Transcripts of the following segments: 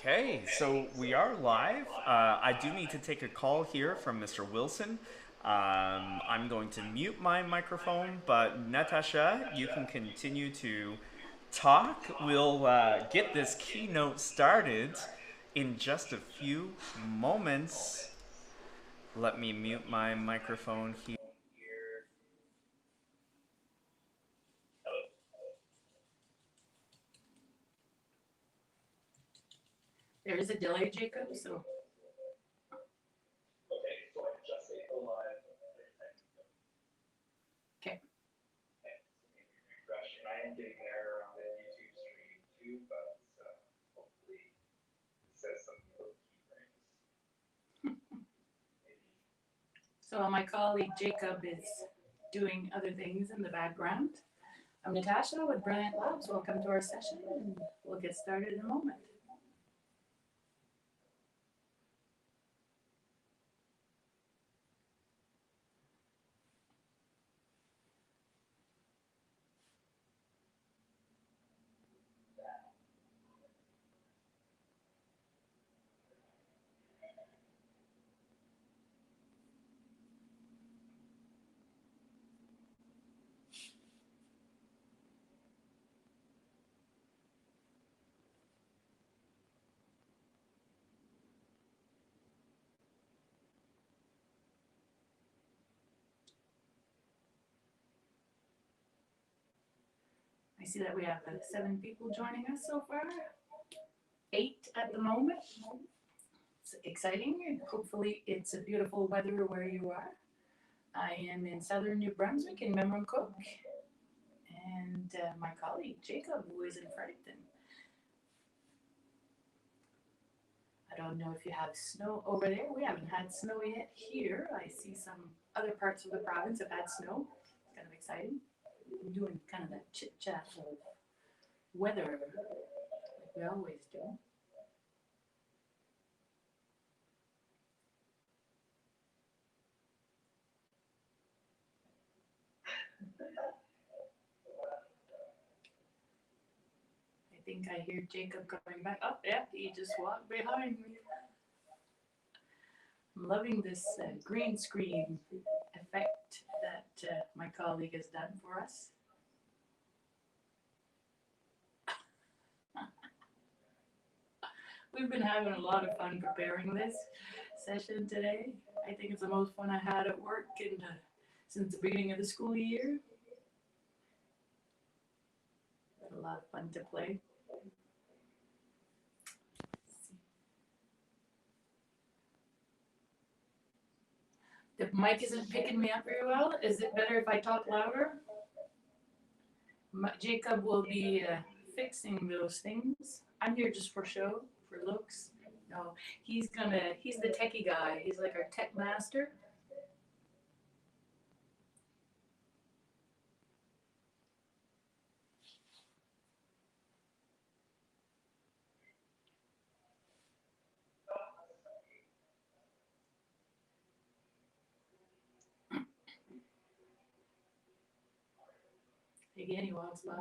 Okay, so we are live. I do need to take a call here from Mr. Wilson. I'm going to mute my microphone, but Natasha, you can continue to talk. We'll get this keynote started in just a few moments. Let me mute my microphone here. There is a delay, Jacob, so. Okay. I am getting there on the YouTube stream too, but hopefully it says some of the key things. So my colleague Jacob is doing other things in the background. I'm Natasha with Brilliant Labs. Welcome to our session, and we'll get started in a moment. I see that we have 7 people joining us so far. 8 at the moment. It's exciting. Hopefully it's a beautiful weather where you are. I am in southern New Brunswick in Memramcook, and my colleague Jacob, who is in Fredericton. I don't know if you have snow over there. We haven't had snow yet here. I see some other parts of the province have had snow. It's kind of exciting. I'm doing kind of that chit chat of weather like we always do. I think I hear Jacob coming back. Oh, yeah, he just walked behind me. I'm loving this green screen effect that my colleague has done for us. We've been having a lot of fun preparing this session today. I think it's the most fun I had at work since the beginning of the school year. Had a lot of fun to play. The mic isn't picking me up very well. Is it better if I talk louder? Jacob will be fixing those things. I'm here just for show, for looks. No, he's the techie guy. He's like our tech master. Again, he walks by.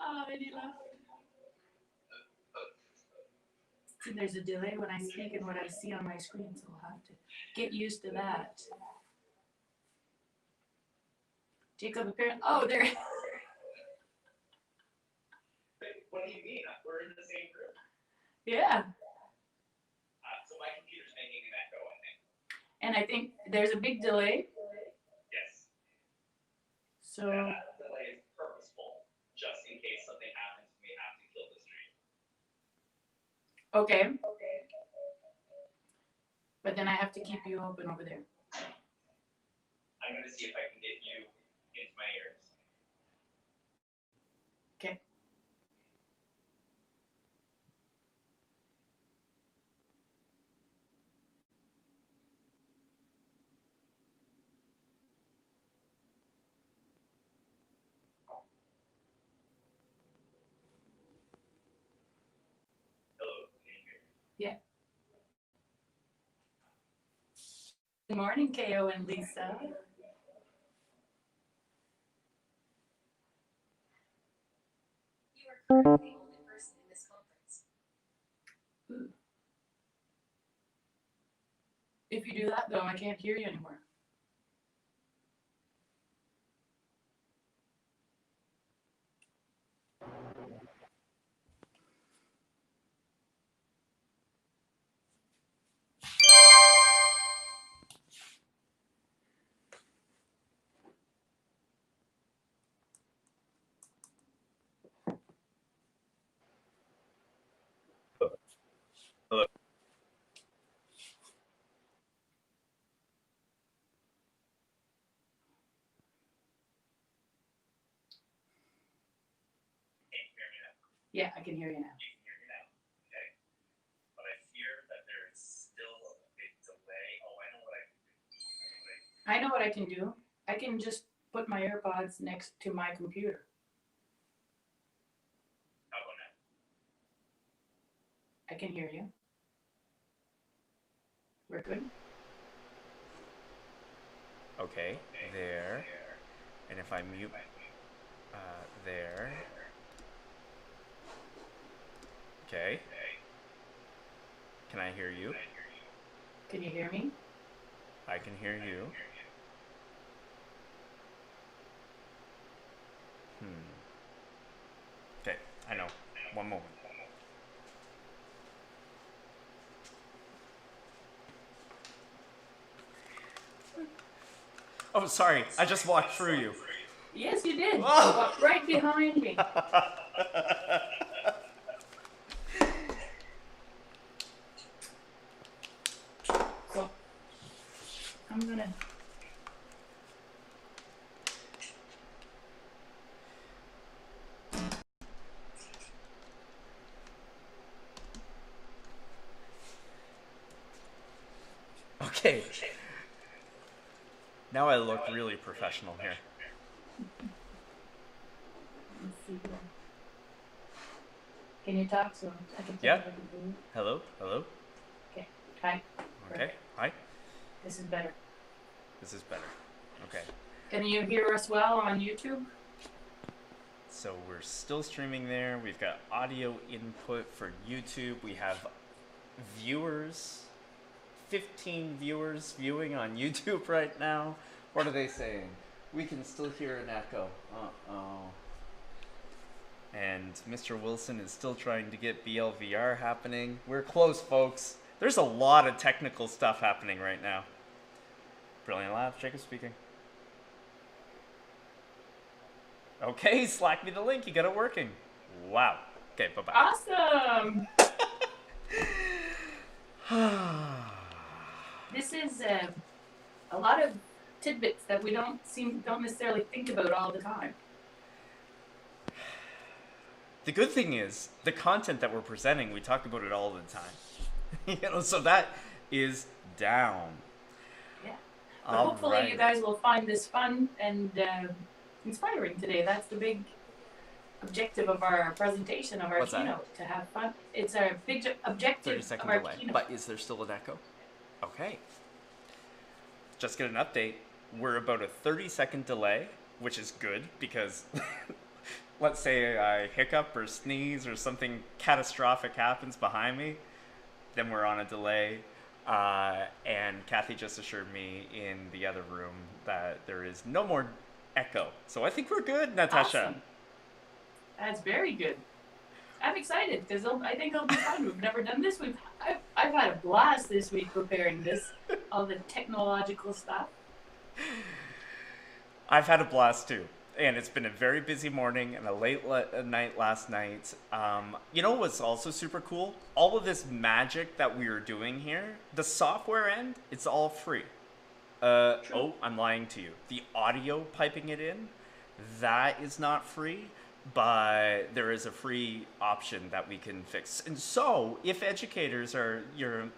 Oh, and he left. See, there's a delay when I speak and what I see on my screen, so I'll have to get used to that. Jacob apparently, oh, there. What do you mean? We're in the same group. Yeah. So my computer's making an echo, I think. And I think there's a big delay. Yes. So. And that delay is purposeful, just in case something happens and we have to kill the stream. Okay. But then I have to keep you open over there. I'm going to see if I can get you into my ears. Okay. Hello, can you hear me? Yeah. Good morning, KO and Lisa. You are currently the only person in this conference. Ooh. If you do that, though, I can't hear you anymore. Hello. Yeah, I can hear you now. You can hear me now. Okay. But I fear that there is still a big delay. Oh, I know what I can do. I know what I can do. I can just put my AirPods next to my computer. How about now? I can hear you. We're good. Okay, there. And if I mute there. Okay. Can I hear you? Can you hear me? I can hear you. Okay, I know. One moment. Oh, sorry. I just walked through you. Yes, you did. Oh. Walked right behind me. So, I'm gonna. Okay. Now I look really professional here. Let's see here. Can you talk so I can tell Yeah. you what I can do? Hello? Hello? Okay. Hi. Okay. Hi. This is better. This is better. Okay. Can you hear us well on YouTube? So we're still streaming there. We've got audio input for YouTube. We have viewers, 15 viewers viewing on YouTube right now. What are they saying? We can still hear an echo. Uh-oh. And Mr. Wilson is still trying to get BLVR happening. We're close, folks. There's a lot of technical stuff happening right now. Brilliant Labs, Jacob speaking. Okay, slack me the link. You got it working. Wow. Okay, bye-bye. Awesome. This is a lot of tidbits that we don't necessarily think about all the time. The good thing is, the content that we're presenting, we talk about it all the time. So that is down. Yeah. But All hopefully right. you guys will find this fun and inspiring today. That's the big objective of our presentation, of our What's that? keynote, to have fun. It's our big objective 30-second of our delay. keynote. But is there still an echo? Okay. Just get an update. We're about a 30-second delay, which is good because let's say I hiccup or sneeze or something catastrophic happens behind me, then we're on a delay. And Kathy just assured me in the other room that there is no more echo. So I think we're good, Natasha. Awesome. That's very good. I'm excited because I think it'll be fun. We've never done this. I've had a blast this week preparing this, all the technological stuff. I've had a blast too. And it's been a very busy morning and a late night last night. You know what's also super cool? All of this magic that we are doing here, the software end, it's all free. Oh, I'm lying to you. The audio piping it in, that is not free, but there is a free option that we can fix. And so, if educators you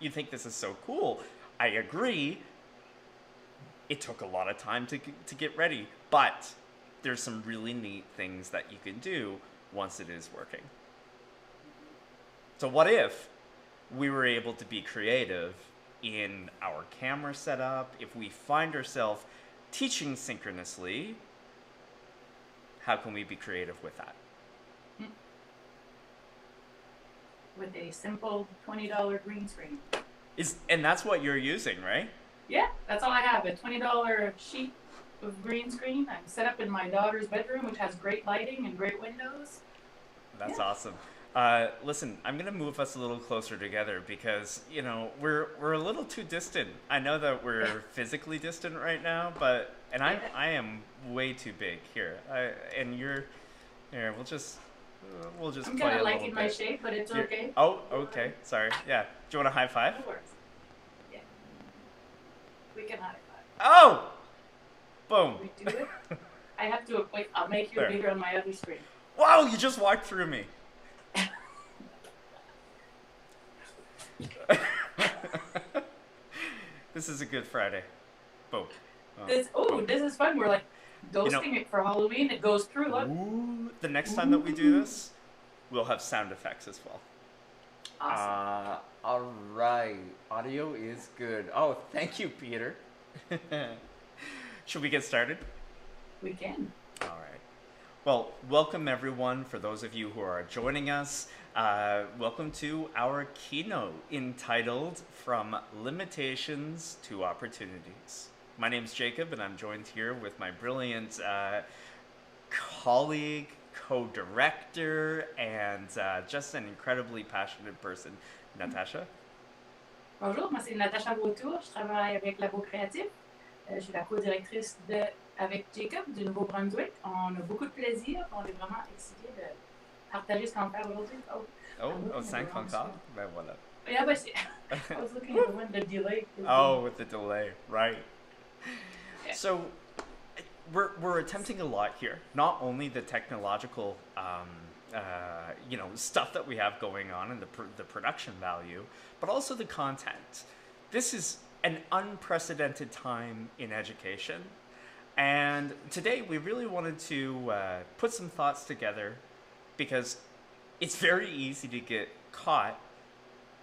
think this is so cool, I agree. It took a lot of time to get ready, but there's some really neat things that you can do once it is working. So what if we were able to be creative in our camera setup, if we find ourselves teaching synchronously, how can we be creative with that? With a simple $20 green screen. And that's what you're using, right? Yeah, that's all I have, a $20 sheet of green screen. I'm set up in my daughter's bedroom, which has great lighting and great windows. That's Yeah. awesome. Listen, I'm gonna move us a little closer together because we're a little too distant. I know that we're physically distant right now, but I am way too big here. And you're here. We'll just I'm play kind a of little liking my bit. shape, but it's You're- okay. Oh, okay. Sorry. Yeah. Do you want a high five? It works. Yeah. We can high five. Oh, boom. We do it. I have to wait. I'll make you There. bigger on my other screen. Wow, you just walked through me. This is a good Friday. Boom. Oh. This is fun. We're like ghosting it for Halloween. It goes through. Look. Ooh, the next time that we do this, we'll have sound effects as well. Awesome. All right. Audio is good. Oh, thank you, Peter. Should we get started? We can. All right. Well, welcome everyone. For those of you who are joining us, welcome to our keynote entitled From Limitations to Opportunities. My name's Jacob, and I'm joined here with my brilliant colleague, co-director, and just an incredibly passionate person, Natacha. Bonjour, moi c'est Natacha Vautour. Je travaille avec Labo Créatif. Je suis la co-directrice avec Jacob du Nouveau-Brunswick. On a beaucoup de plaisir. On est vraiment excités de partager ce qu'on va faire aujourd'hui. Oh, 5 encore? Ben voilà. Yeah, but I was looking at when the delay. Oh, with the delay, right. Yeah. So we're attempting a lot here. Not only the technological, stuff that we have going on and the production value, but also the content. This is an unprecedented time in education, and today we really wanted to put some thoughts together because it's very easy to get caught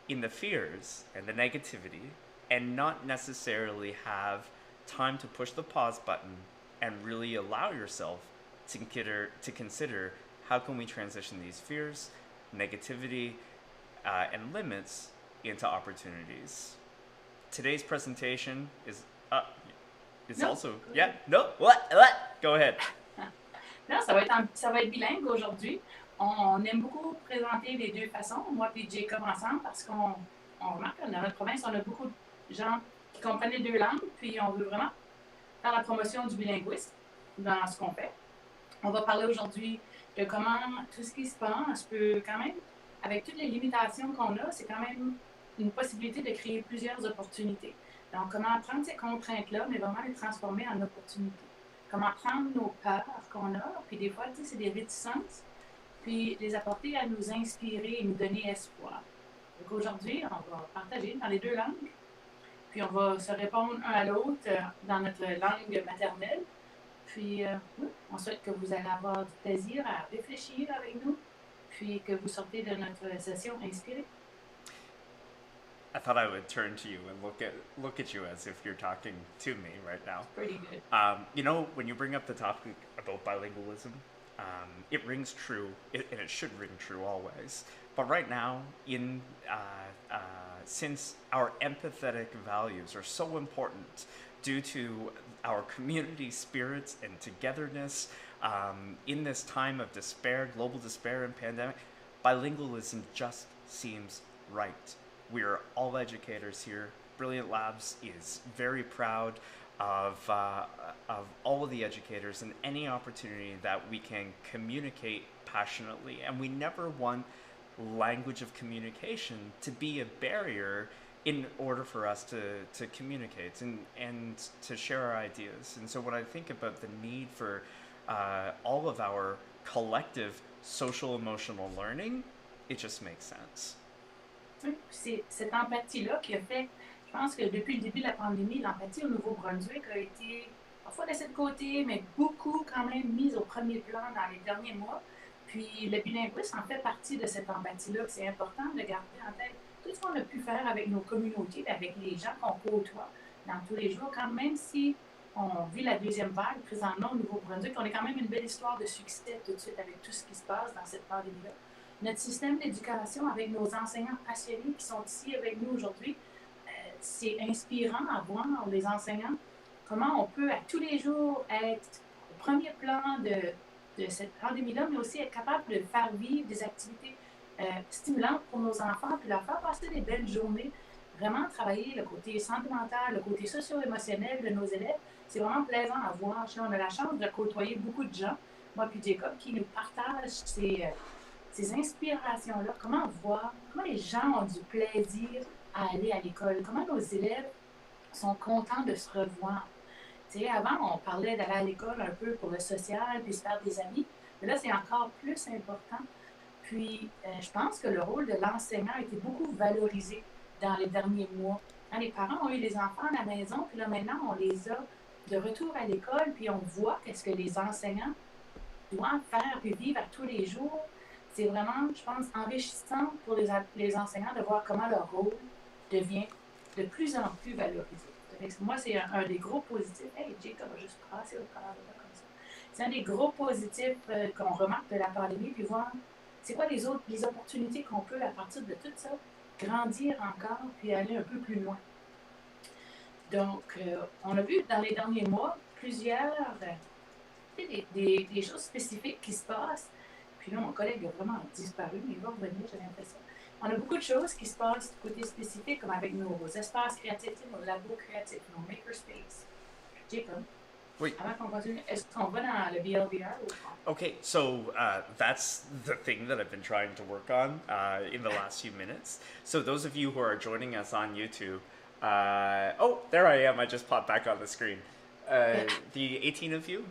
in the fears and the negativity and not necessarily have time to push the pause button and really allow yourself to consider how can we transition these fears, negativity, and limits into opportunities. Today's presentation is No. also what? Go ahead. Non, ça va être bilingue aujourd'hui. On aime beaucoup présenter les deux façons, moi et Jacob ensemble, parce qu'on remarque que dans notre province, on a beaucoup de gens qui comprennent les deux langues, puis on veut vraiment faire la promotion du bilinguisme dans ce qu'on fait. On va parler aujourd'hui de comment tout ce qui se passe peut quand même, avec toutes les limitations qu'on a, c'est quand même une possibilité de créer plusieurs opportunités. Donc, comment prendre ces contraintes-là, mais vraiment les transformer en opportunités. Comment prendre nos peurs qu'on a, puis des fois, tu sais, c'est des réticences, puis les apporter à nous inspirer et nous donner espoir. Donc aujourd'hui, on va partager dans les deux langues, puis on va se répondre un à l'autre dans notre langue maternelle. Puis oui, on souhaite que vous allez avoir du plaisir à réfléchir avec nous, puis que vous sortez de notre session inspirée. I thought I would turn to you and look at you as if you're talking to me right now. Pretty good. When you bring up the topic about bilingualism, it rings true, and it should ring true always. But right now, since our empathetic values are so important due to our community spirits and togetherness, in this time of despair, global despair and pandemic, bilingualism just seems right. We are all educators here. Brilliant Labs is very proud of all of the educators and any opportunity that we can communicate passionately. And we never want language of communication to be a barrier in order for us to communicate and to share our ideas. And so when I think about the need for all of our collective social emotional learning, it just makes sense. C'est cette empathie-là qui a fait, je pense que depuis le début de la pandémie, l'empathie au Nouveau-Brunswick a été parfois laissée de côté, mais beaucoup quand même mise au premier plan dans les derniers mois. Puis le bilinguisme en fait partie de cette empathie-là. C'est important de garder en tête tout ce qu'on a pu faire avec nos communautés, avec les gens qu'on côtoie dans tous les jours, quand même si on vit la deuxième vague présentement au Nouveau-Brunswick, on est quand même une belle histoire de succès tout de suite avec tout ce qui se passe dans cette pandémie-là. Notre système d'éducation avec nos enseignants passionnés qui sont ici avec nous aujourd'hui, c'est inspirant à voir les enseignants, comment on peut à tous les jours être au premier plan de cette pandémie-là, mais aussi être capable de faire vivre des activités stimulantes pour nos enfants, puis leur faire passer des belles journées, vraiment travailler le côté santé mentale, le côté socio-émotionnel de nos élèves. C'est vraiment plaisant à voir. On a la chance de côtoyer beaucoup de gens, moi puis Jacob, qui nous partagent ces inspirations-là, comment voir, comment les gens ont du plaisir à aller à l'école, comment nos élèves sont contents de se revoir. Tu sais, avant, on parlait d'aller à l'école un peu pour le social, puis se faire des amis, mais là, c'est encore plus important. Puis, je pense que le rôle de l'enseignant a été beaucoup valorisé dans les derniers mois. Hein, les parents ont eu des enfants à la maison, puis là, maintenant, on les a de retour à l'école, puis on voit qu'est-ce que les enseignants doivent faire puis vivre à tous les jours. C'est vraiment, je pense, enrichissant pour les enseignants de voir comment leur rôle devient de plus en plus valorisé. Moi, c'est un des gros positifs. Hey, Jacob a juste passé au travers de ça comme ça. C'est un des gros positifs qu'on remarque de la pandémie, puis voir c'est quoi les opportunités qu'on peut, à partir de tout ça, grandir encore, puis aller un peu plus loin. Donc, on a vu dans les derniers mois plusieurs des choses spécifiques qui se passent. Puis là, mon collègue a vraiment disparu, mais il va revenir, j'ai l'impression. On a beaucoup de choses qui se passent du côté spécifique, comme avec nos espaces créatifs, nos labos créatifs, nos makerspaces. Jacob, Oui. avant qu'on continue, est-ce qu'on va dans le BLVR ou pas? Okay, so that's the thing that I've been trying to work on in the last few minutes. So those of you who are joining us on YouTube, oh, there I am. I just popped back on the screen. The 18 of you,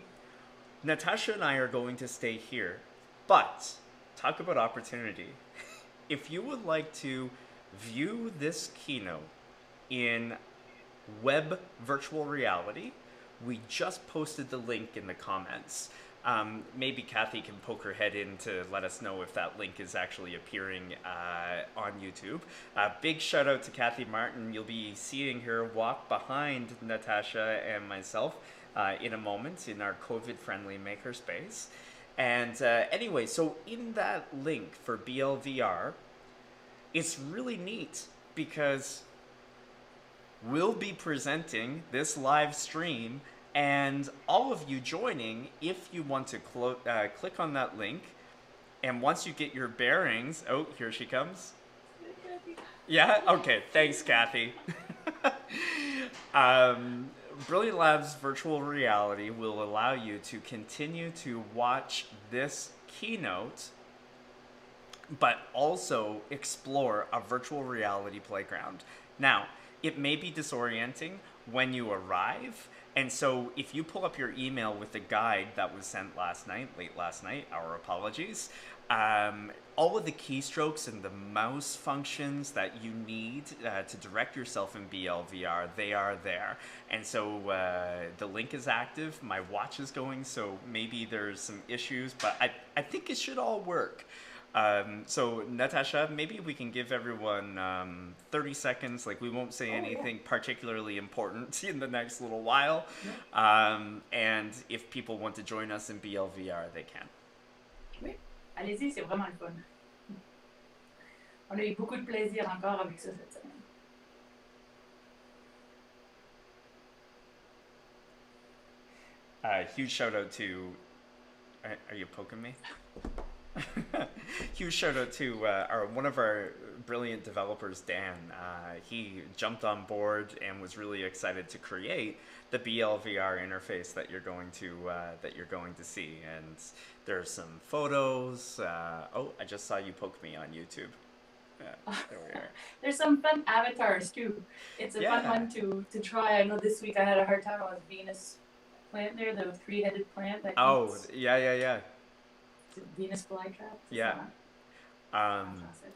Natasha and I are going to stay here, but talk about opportunity. If you would like to view this keynote in web virtual reality, we just posted the link in the comments. Maybe Kathy can poke her head in to let us know if that link is actually appearing on YouTube. Big shout out to Kathy Martin. You'll be seeing her walk behind Natasha and myself in a moment in our COVID-friendly makerspace. And anyway, so in that link for BLVR, it's really neat because we'll be presenting this live stream, and all of you joining, if you want to click on that link, and once you get your bearings, oh, here she comes. Yeah? Okay, thanks, Kathy. Brilliant Labs virtual reality will allow you to continue to watch this keynote, but also explore a virtual reality playground. Now, it may be disorienting when you arrive, and so if you pull up your email with the guide that was sent late last night, our apologies, all of the keystrokes and the mouse functions that you need to direct yourself in BLVR, they are there. And so the link is active, my watch is going, so maybe there's some issues, but I think it should all work. So Natasha, maybe we can give everyone 30 seconds, like we won't say anything particularly important in the next little while. And if people want to join us in BLVR, they can. Oui, allez-y, c'est vraiment le fun. On a eu beaucoup de plaisir encore avec ça cette semaine. Huge shout out to, are you poking me? Huge shout out to one of our brilliant developers, Dan. He jumped on board and was really excited to create the BLVR interface that you're going to see. And there's some photos. Oh, I just saw you poke me on YouTube. There we are. There's some fun avatars too. It's a fun one to try. I know this week I had a hard time with Venus plant there, the three-headed plant. That Yeah. Venus flytrap. Yeah.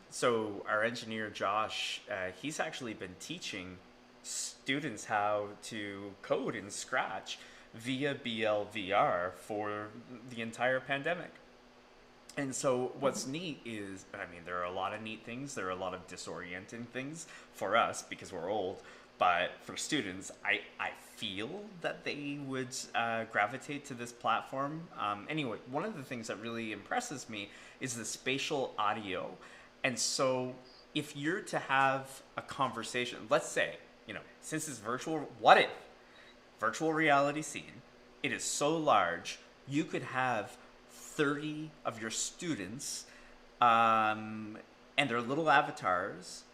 So our engineer Josh, he's actually been teaching students how to code in Scratch via BLVR for the entire pandemic. And so what's neat is, I mean, there are a lot of neat things. There are a lot of disorienting things for us because we're old. But for students, I feel that they would gravitate to this platform. Anyway, one of the things that really impresses me is the spatial audio. And so if you're to have a conversation, let's say, since it's virtual, what if virtual reality scene, it is so large, you could have 30 of your students and their little avatars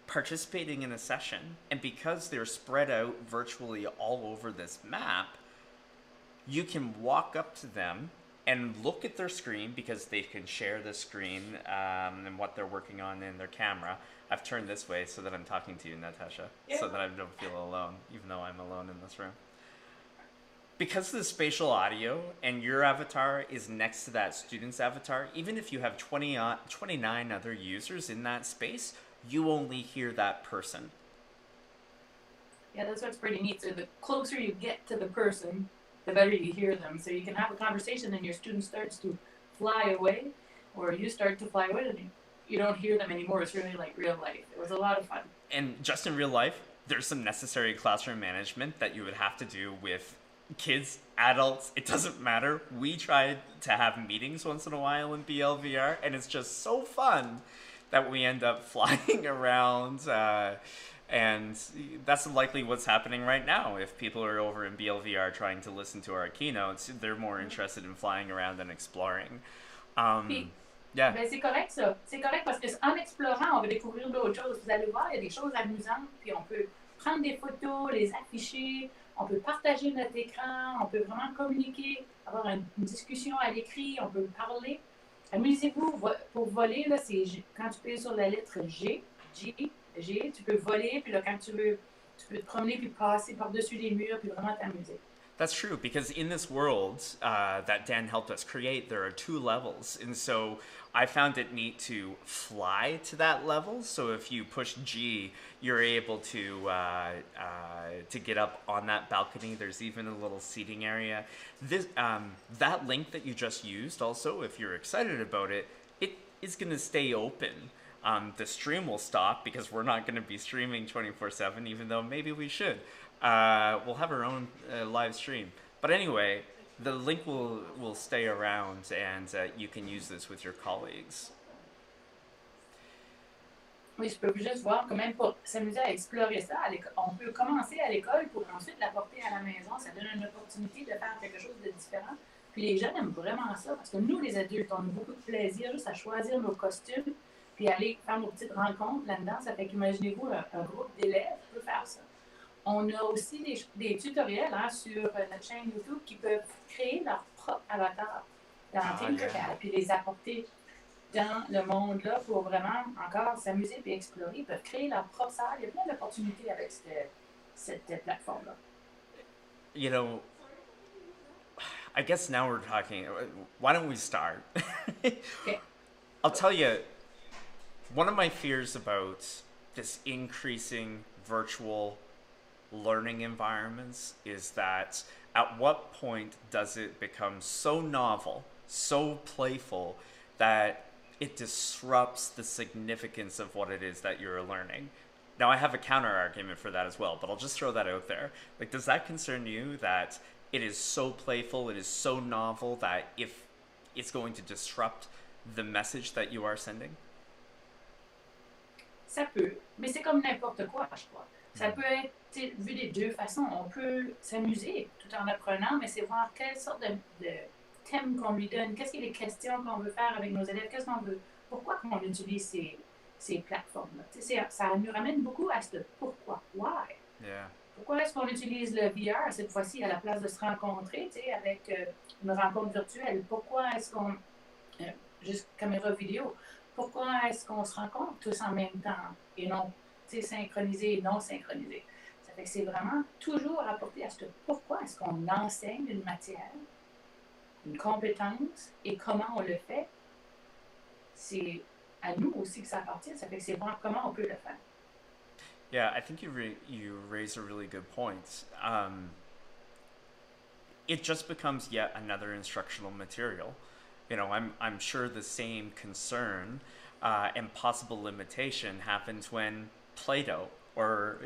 participating in a session, and because they're spread out virtually all over this map, you can walk up to them and look at their screen because they can share the screen and what they're working on in their camera. I've turned this way so that I'm talking to you, Natacha, so that I don't feel alone, even though I'm alone in this room. Because of the spatial audio and your avatar is next to that student's avatar, even if you have 29 other users in that space, you only hear that person. Yeah, that's what's pretty neat. So the closer you get to the person, the better you hear them. So you can have a conversation and your student starts to fly away, or you start to fly away and you don't hear them anymore. It's really like real life. It was a lot of fun. And just in real life, there's some necessary classroom management that you would have to do with kids, adults, it doesn't matter. We tried to have meetings once in a while in BLVR, and it's just so fun that we end up flying around, and that's likely what's happening right now. If people are over in BLVR trying to listen to our keynotes, they're more interested in flying around and exploring. Yeah. Ben c'est correct ça. C'est correct parce qu'en explorant, on va découvrir d'autres choses. Vous allez voir, il y a des choses amusantes, puis on peut prendre des photos, les afficher, on peut partager notre écran, on peut vraiment communiquer, avoir une discussion à l'écrit, on peut parler. Amusez-vous, pour voler, là, c'est quand tu payes sur la lettre G, tu peux voler, puis là, quand tu veux, tu peux te promener, puis passer par-dessus les murs, puis vraiment t'amuser. That's true, because in this world that Dan helped us create, there are 2 levels. And so I found it neat to fly to that level. So if you push G, you're able to get up on that balcony. There's even a little seating area. That link that you just used also, if you're excited about it, it is going to stay open. The stream will stop because we're not going to be streaming 24/7, even though maybe we should. We'll have our own live stream. But anyway, the link will stay around, and you can use this with your colleagues. Oui, je peux juste voir quand même pour s'amuser à explorer ça. On peut commencer à l'école pour ensuite l'apporter à la maison. Ça donne une opportunité de faire quelque chose de différent. Puis les jeunes aiment vraiment ça parce que nous, les adultes, on a beaucoup de plaisir juste à choisir nos costumes puis aller faire nos petites rencontres là-dedans. Ça fait qu'imaginez-vous, un groupe d'élèves peut faire ça. On a aussi des tutoriels sur notre chaîne YouTube qui peuvent créer leur propre avatar dans Tinkercad puis les apporter dans le monde-là pour vraiment encore s'amuser et explorer. Ils peuvent créer leur propre salle. Il y a plein d'opportunités avec cette plateforme-là. You know, I guess now we're talking. Why don't we start? Okay. I'll tell you, one of my fears about this increasing virtual learning environments is that at what point does it become so novel, so playful, that it disrupts the significance of what it is that you're learning? Now, I have a counter argument for that as well, but I'll just throw that out there. Like, does that concern you that it is so playful, it is so novel, that if it's going to disrupt the message that you are sending? Ça peut, mais c'est comme n'importe quoi, je crois. Ça peut être vu des 2 façons. On peut s'amuser tout en apprenant, mais c'est voir quelle sorte de thème qu'on lui donne, qu'est-ce qu'il y a des questions qu'on veut faire avec nos élèves, qu'est-ce qu'on veut, pourquoi on utilise ces plateformes-là. Ça nous ramène beaucoup à ce pourquoi, why. Yeah. Pourquoi est-ce qu'on utilise le VR cette fois-ci à la place de se rencontrer avec une rencontre virtuelle? Pourquoi est-ce qu'on, juste caméra vidéo, pourquoi est-ce qu'on se rencontre tous en même temps et non synchronisé et non synchronisé? Ça fait que c'est vraiment toujours rapporté à ce pourquoi est-ce qu'on enseigne une matière, une compétence et comment on le fait. C'est à nous aussi que ça appartient. Ça fait que c'est voir comment on peut le faire. Yeah, I think you raise a really good point. It just becomes yet another instructional material. I'm sure the same concern and possible limitation happens when Plato or,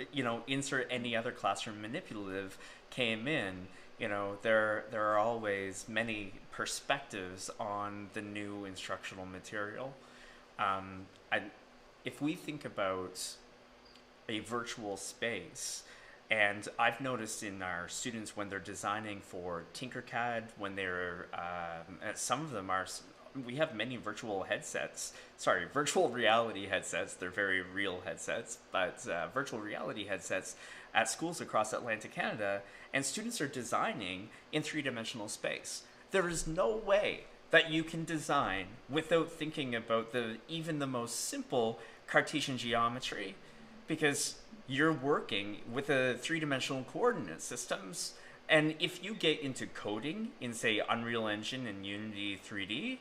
insert any other classroom manipulative came in. There are always many perspectives on the new instructional material. Um, I, if we think about a virtual space, and I've noticed in our students when they're designing for Tinkercad, when they're, some of them are, we have many virtual reality headsets. They're very real headsets, but virtual reality headsets at schools across Atlantic Canada, and students are designing in three-dimensional space. There is no way that you can design without thinking about even the most simple Cartesian geometry, because you're working with a three-dimensional coordinate systems. And if you get into coding in, say, Unreal Engine and Unity 3D,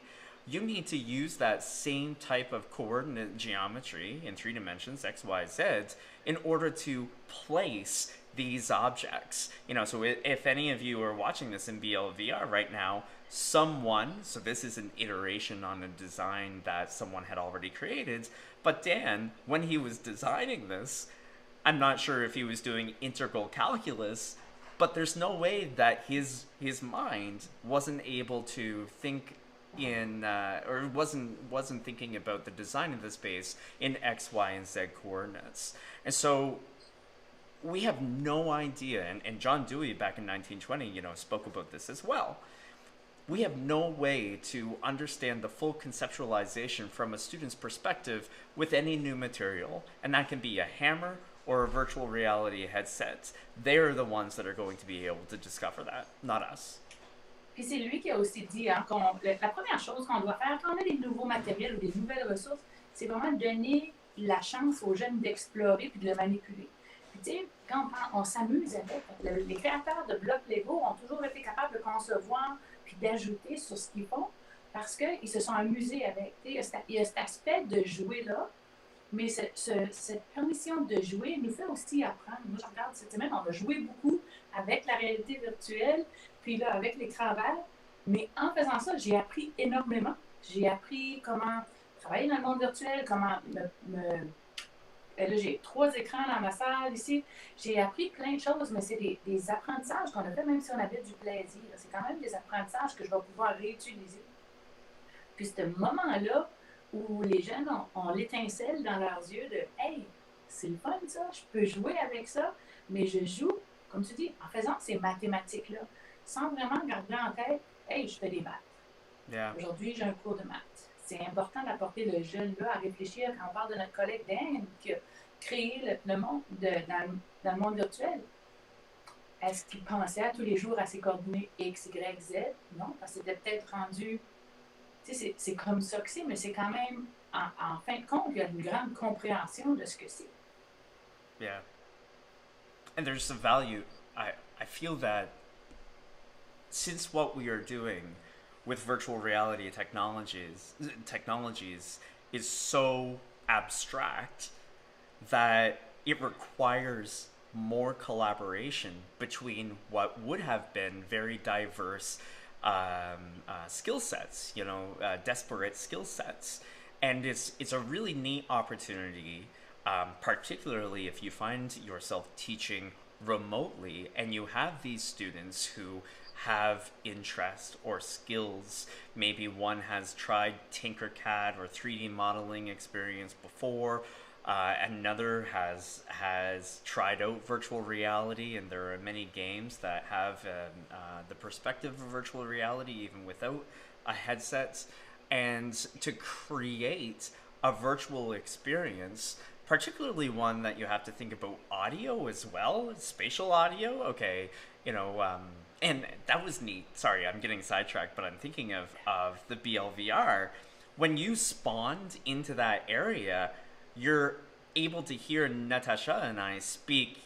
you need to use that same type of coordinate geometry in 3 dimensions, X, Y, Z, in order to place these objects. So if any of you are watching this in BLVR right now, so this is an iteration on a design that someone had already created, but Dan, when he was designing this, I'm not sure if he was doing integral calculus, but there's no way that his mind wasn't able to think or wasn't thinking about the design of the space in X, Y, and Z coordinates. And so we have no idea, and John Dewey back in 1920, spoke about this as well. We have no way to understand the full conceptualization from a student's perspective with any new material, and that can be a hammer or a virtual reality headset. They're the ones that are going to be able to discover that, not us. Puis c'est lui qui a aussi dit la première chose qu'on doit faire quand on a des nouveaux matériels ou des nouvelles ressources, c'est vraiment donner la chance aux jeunes d'explorer puis de le manipuler. Puis tu sais, quand on s'amuse avec, les créateurs de blocs Lego ont toujours été capables de concevoir puis d'ajouter sur ce qu'ils font parce qu'ils se sont amusés avec. Il y a cet aspect de jouer là, mais cette permission de jouer nous fait aussi apprendre. Moi, je regarde cette semaine, on a joué beaucoup avec la réalité virtuelle, puis là, avec les travers. Mais en faisant ça, j'ai appris énormément. J'ai appris comment travailler dans le monde virtuel, comment là, j'ai 3 écrans dans ma salle ici. J'ai appris plein de choses, mais c'est des apprentissages qu'on a fait, même si on avait du plaisir. C'est quand même des apprentissages que je vais pouvoir réutiliser. Puis ce moment-là, où les jeunes ont l'étincelle dans leurs yeux de « Hey, c'est le fun ça, je peux jouer avec ça, mais je joue, comme tu dis, en faisant ces mathématiques-là, sans vraiment garder en tête « Hey, je fais des maths. Yeah. Aujourd'hui, j'ai un cours de maths. » C'est important d'apporter le jeune là à réfléchir quand on parle de notre collègue Dan qui a créé le monde dans le monde virtuel. Est-ce qu'il pensait à tous les jours à ses coordonnées X, Y, Z? Non, parce que c'était peut-être rendu... C'est comme ça que c'est, mais c'est quand même, en fin de compte, il y a une grande compréhension de ce que c'est. Yeah. And there's a value. I feel that since what we are doing with virtual reality technologies is so abstract that it requires more collaboration between what would have been very diverse skill sets, disparate skill sets. And it's a really neat opportunity, particularly if you find yourself teaching remotely and you have these students who have interest or skills. Maybe one has tried Tinkercad or 3D modeling experience before. Another has tried out virtual reality, and there are many games that have the perspective of virtual reality even without a headset. And to create a virtual experience, particularly one that you have to think about audio as well, spatial audio, okay, and that was neat. Sorry, I'm getting sidetracked, but I'm thinking of the BLVR. When you spawned into that area, you're able to hear Natacha and I speak,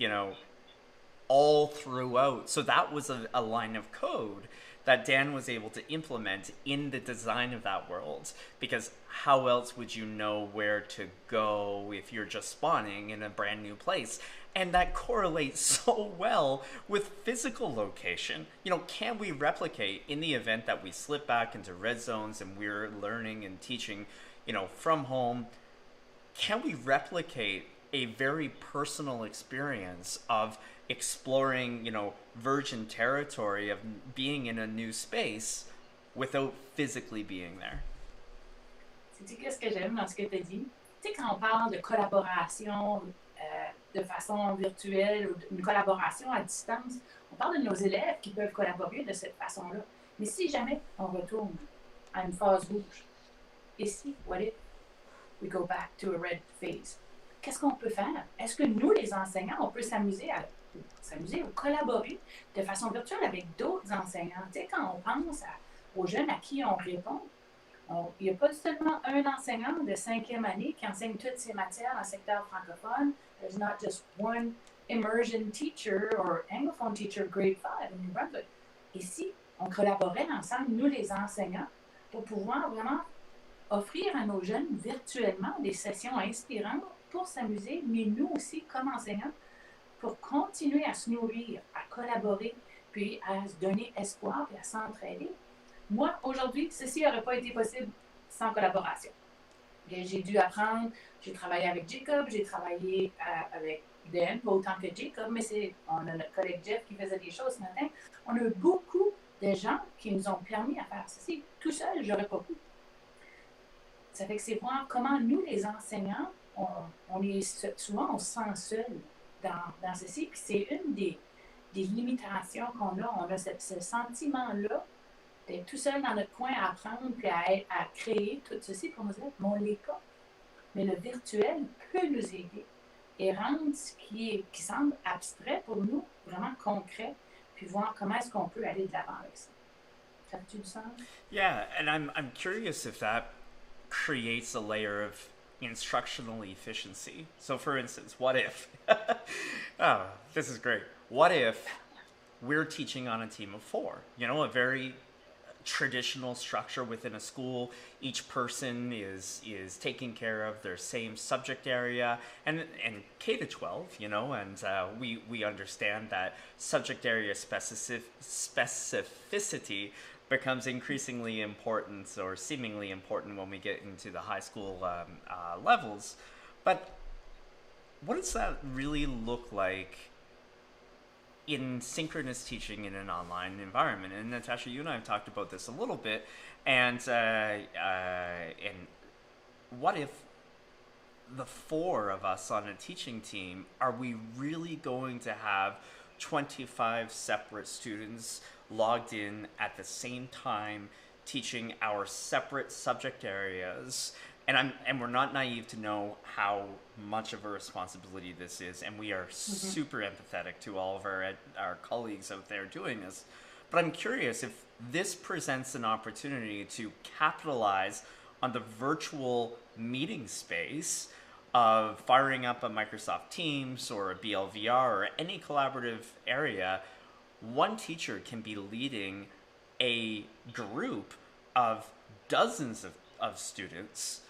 all throughout. So that was a line of code that Dan was able to implement in the design of that world. Because how else would you know where to go if you're just spawning in a brand new place? And that correlates so well with physical location. You know, can we replicate in the event that we slip back into red zones and we're learning and teaching, you know, from home? Can we replicate a very personal experience of exploring, you know, virgin territory, of being in a new space without physically being there? Sais-tu qu'est-ce que j'aime dans ce que tu as dit? Tu sais, quand on parle de collaboration de façon virtuelle ou d'une collaboration à distance, on parle de nos élèves qui peuvent collaborer de cette façon-là. Mais si jamais on retourne à une phase rouge, et si, what if we go back to a red phase? Qu'est-ce qu'on peut faire? Est-ce que nous, les enseignants, on peut s'amuser ou collaborer de façon virtuelle avec d'autres enseignants? Tu sais, quand on pense aux jeunes à qui on répond, il n'y a pas seulement un enseignant de 5e année qui enseigne toutes ces matières dans le secteur francophone. There's not just one immersion teacher or anglophone teacher grade 5 in New Brunswick. Et si on collaborait ensemble, nous les enseignants, pour pouvoir vraiment offrir à nos jeunes virtuellement des sessions inspirantes pour s'amuser, mais nous aussi comme enseignants, pour continuer à se nourrir, à collaborer, puis à se donner espoir et à s'entraider. Moi, aujourd'hui, ceci n'aurait pas été possible sans collaboration. J'ai dû apprendre, j'ai travaillé avec Jacob, j'ai travaillé avec Dan, pas autant que Jacob, mais on a notre collègue Jeff qui faisait des choses ce matin. On a eu beaucoup de gens qui nous ont permis à faire ceci. Tout seul, je n'aurais pas pu. Ça fait que c'est voir comment nous, les enseignants, souvent on se sent seul dans ceci. Puis c'est une des limitations qu'on a. On a ce sentiment-là d'être tout seul dans notre coin à apprendre puis à créer tout ceci pour nous aider, mais on ne l'est pas. Mais le virtuel peut nous aider et rendre ce qui semble abstrait pour nous vraiment concret, puis voir comment est-ce qu'on peut aller de l'avant avec ça. Ça fait du sens? Yeah, and I'm curious if that creates a layer of instructional efficiency. So for instance, what if, oh, this is great. What if we're teaching on a team of 4? You know, a very traditional structure within a school. Each person is taking care of their same subject area, and K to 12, you know, and we understand that subject area specificity becomes increasingly important, or seemingly important, when we get into the high school levels. But what does that really look like in synchronous teaching in an online environment? And Natacha, you and I have talked about this a little bit, and what if the 4 of us on a teaching team, are we really going to have 25 separate students logged in at the same time teaching our separate subject areas? And we're not naive to know how much of a responsibility this is, and we are super empathetic to all of our colleagues out there doing this. But I'm curious if this presents an opportunity to capitalize on the virtual meeting space of firing up a Microsoft Teams or a BLVR or any collaborative area. One teacher can be leading a group of dozens of students,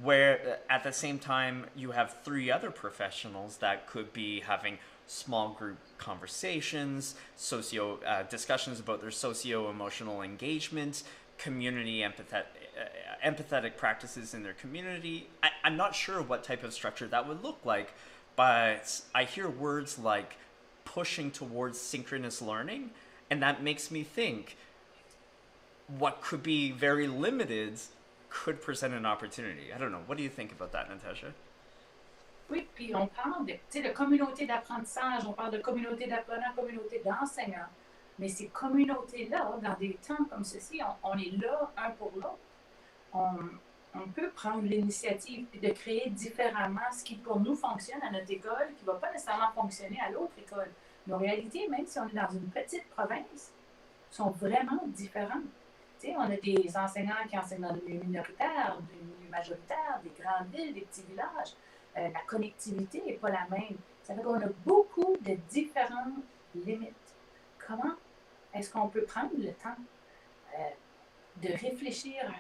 where at the same time you have 3 other professionals that could be having small group conversations, discussions about their socio-emotional engagement, community empathetic practices in their community. I'm not sure what type of structure that would look like, but I hear words like pushing towards synchronous learning, and that makes me think what could be very limited could present an opportunity. I don't know. What do you think about that, Natacha? Oui, puis on parle de communauté d'apprentissage, on parle de communauté d'apprenants, communauté d'enseignants. Mais ces communautés-là, dans des temps comme ceci, on est là un pour l'autre. On peut prendre l'initiative de créer différemment ce qui pour nous fonctionne à notre école, qui ne va pas nécessairement fonctionner à l'autre école. Nos réalités, même si on est dans une petite province, sont vraiment différentes. T'sais, on a des enseignants qui enseignent dans des milieux minoritaires, des milieux majoritaires, des grandes villes, des petits villages. La connectivité n'est pas la même. Ça fait qu'on a beaucoup de différentes limites. Comment est-ce qu'on peut prendre le temps de réfléchir à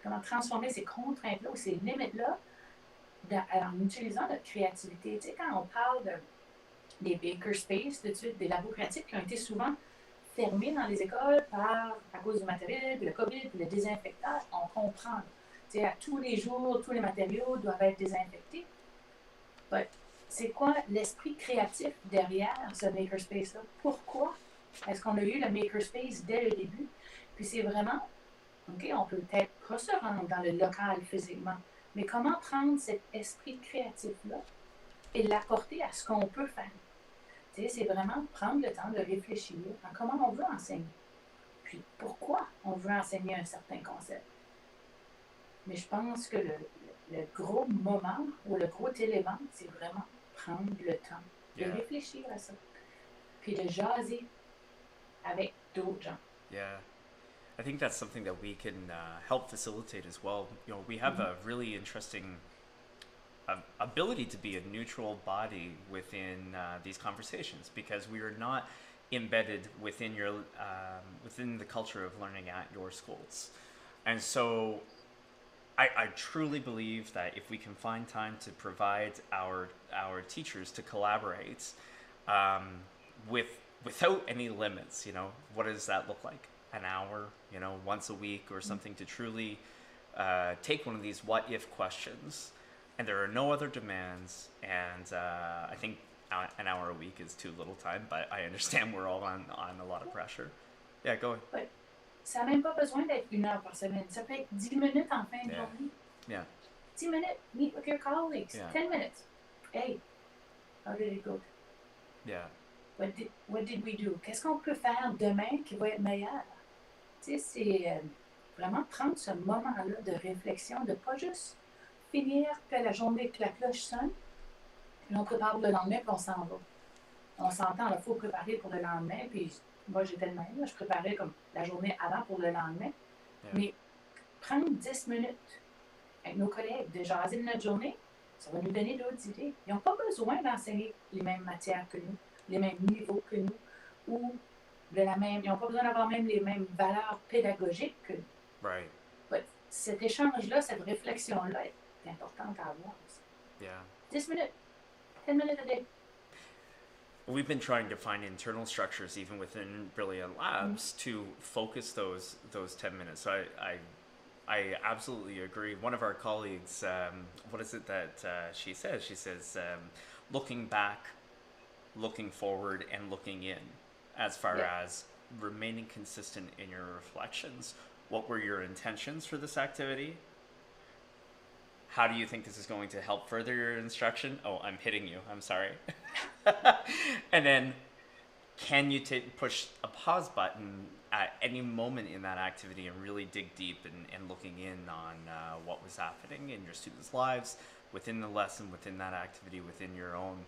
comment transformer ces contraintes-là ou ces limites-là en utilisant notre créativité. Tu sais, quand on parle des makerspaces, de suite, des labos créatifs qui ont été souvent fermés dans les écoles à cause du matériel, puis le COVID, puis le désinfectage, on comprend. Tu sais, à tous les jours, tous les matériaux doivent être désinfectés. But c'est quoi l'esprit créatif derrière ce makerspace-là? Pourquoi est-ce qu'on a eu le makerspace dès le début? Puis c'est vraiment, OK, on peut peut-être pas se rendre dans le local physiquement, mais comment prendre cet esprit créatif-là et l'apporter à ce qu'on peut faire? Tu sais, c'est vraiment prendre le temps de réfléchir à comment on veut enseigner, puis pourquoi on veut enseigner un certain concept. Mais je pense que le gros moment ou le gros élément, c'est vraiment prendre le temps de réfléchir à ça, puis de jaser avec d'autres gens. Yeah. I think that's something that we can help facilitate as well. You know, we have a really interesting ability to be a neutral body within these conversations because we are not embedded within within the culture of learning at your schools, and so I truly believe that if we can find time to provide our teachers to collaborate without any limits, you know, what does that look like? An hour, you know, once a week or something to truly take one of these what if questions, and there are no other demands. And I think an hour a week is too little time, but I understand we're all on a lot of pressure. Yeah, go ahead. Ouais. Ça n'a même pas besoin d'être 1 heure par semaine. Ça peut être 10 minutes en fin de journée. Yeah. 10 minutes, meet with your colleagues. Yeah. 10 minutes. Hey, how did it go? Yeah. What did we do? Qu'est-ce qu'on peut faire demain qui va être meilleur? Tu sais, c'est vraiment prendre ce moment-là de réflexion, de pas juste finir que la journée que la cloche sonne, puis on prépare le lendemain, puis on s'en va. On s'entend, il faut préparer pour le lendemain, puis moi j'étais le même, je préparais comme la journée avant pour le lendemain. Yeah. Mais prendre 10 minutes avec nos collègues, de jaser de notre journée, ça va nous donner d'autres idées. Ils n'ont pas besoin d'enseigner les mêmes matières que nous, les mêmes niveaux que nous, ou ils n'ont pas besoin d'avoir même les mêmes valeurs pédagogiques que nous. Right. But cet échange-là, cette réflexion-là est importante à avoir aussi. Yeah. 10 minutes, 10 minutes a day. We've been trying to find internal structures, even within Brilliant Labs, to focus those 10 minutes. So I absolutely agree. One of our colleagues, what is it that she says? She says, looking back, looking forward, and looking in, as far as remaining consistent in your reflections. What were your intentions for this activity? How do you think this is going to help further your instruction? Oh, I'm hitting you. I'm sorry. And then, can you push a pause button at any moment in that activity and really dig deep and looking in on what was happening in your students' lives, within the lesson, within that activity, within your own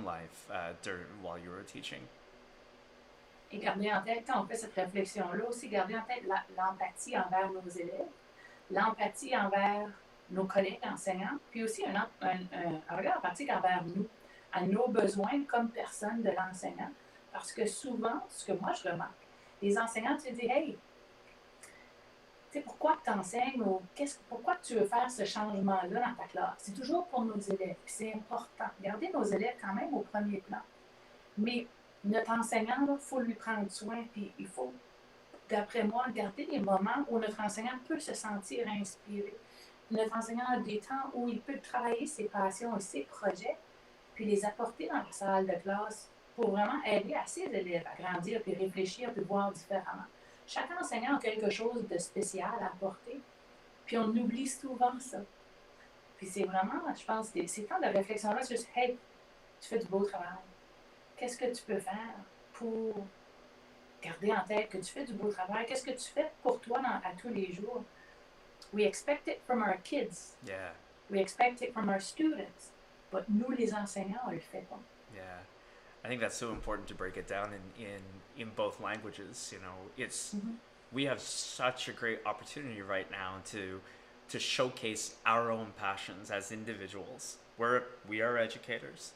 life while you were teaching? Et garder en tête, quand on fait cette réflexion-là, aussi garder en tête l'empathie envers nos élèves, l'empathie envers nos collègues enseignants, puis aussi un regard empathique envers nous, à nos besoins comme personne de l'enseignant. Parce que souvent, ce que moi je remarque, les enseignants, tu dis, hey, tu sais, pourquoi tu enseignes ou pourquoi tu veux faire ce changement-là dans ta classe? C'est toujours pour nos élèves, puis c'est important. Garder nos élèves quand même au premier plan. Mais notre enseignant, il faut lui prendre soin, puis il faut, d'après moi, garder des moments où notre enseignant peut se sentir inspiré. Notre enseignant a des temps où il peut travailler ses passions et ses projets, puis les apporter dans la salle de classe pour vraiment aider à ses élèves à grandir, puis réfléchir, puis voir différemment. Chaque enseignant a quelque chose de spécial à apporter, puis on oublie souvent ça. Puis c'est vraiment, je pense, ces temps de réflexion-là, c'est juste, hey, tu fais du beau travail. Qu'est-ce que tu peux faire pour garder en tête que tu fais du beau travail? Qu'est-ce que tu fais pour toi à tous les jours? We expect it from our kids. Yeah. We expect it from our students. But nous, les enseignants, on le fait pas. Yeah. I think that's so important to break it down in both languages. You know, it's we have such a great opportunity right now to showcase our own passions as individuals. We are educators,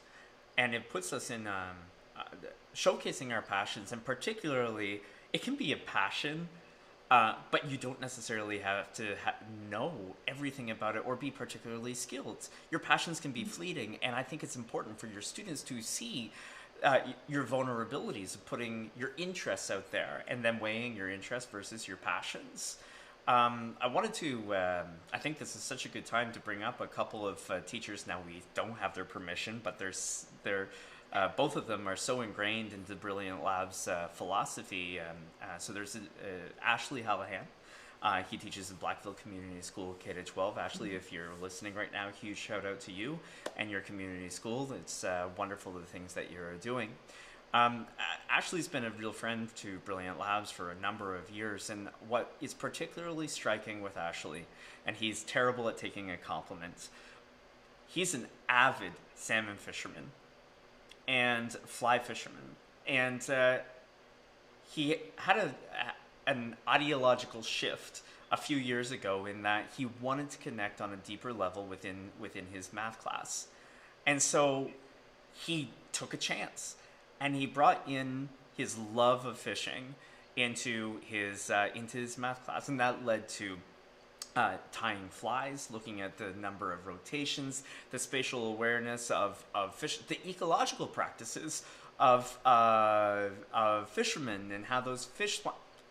and it puts us in showcasing our passions, and particularly, it can be a passion, but you don't necessarily have to know everything about it or be particularly skilled. Your passions can be fleeting, and I think it's important for your students to see your vulnerabilities of putting your interests out there and then weighing your interests versus your passions. I wanted to, I think this is such a good time to bring up a couple of teachers. Now, we don't have their permission, but both of them are so ingrained into Brilliant Labs philosophy. So there's Ashley Hallahan. He teaches at Blackville Community School K-12. Ashley, if you're listening right now, huge shout out to you and your community school. It's wonderful the things that you're doing. Ashley's been a real friend to Brilliant Labs for a number of years, and what is particularly striking with Ashley, and he's terrible at taking a compliment, he's an avid salmon fisherman and fly fisherman, and he had an ideological shift a few years ago in that he wanted to connect on a deeper level within his math class, and so he took a chance. And he brought in his love of fishing into his math class, and that led to tying flies, looking at the number of rotations, the spatial awareness of fish, the ecological practices of fishermen, and how those fish.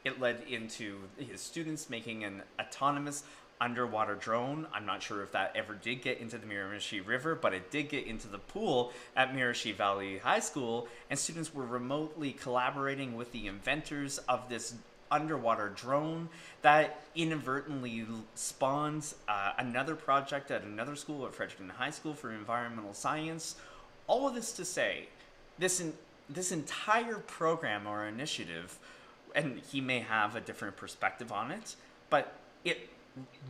It led into his students making an autonomous underwater drone. I'm not sure if that ever did get into the Miramichi River, but it did get into the pool at Miramichi Valley High School, and students were remotely collaborating with the inventors of this underwater drone that inadvertently spawns another project at another school at Fredericton High School for environmental science. All of this to say, this entire program or initiative, and he may have a different perspective on it, but it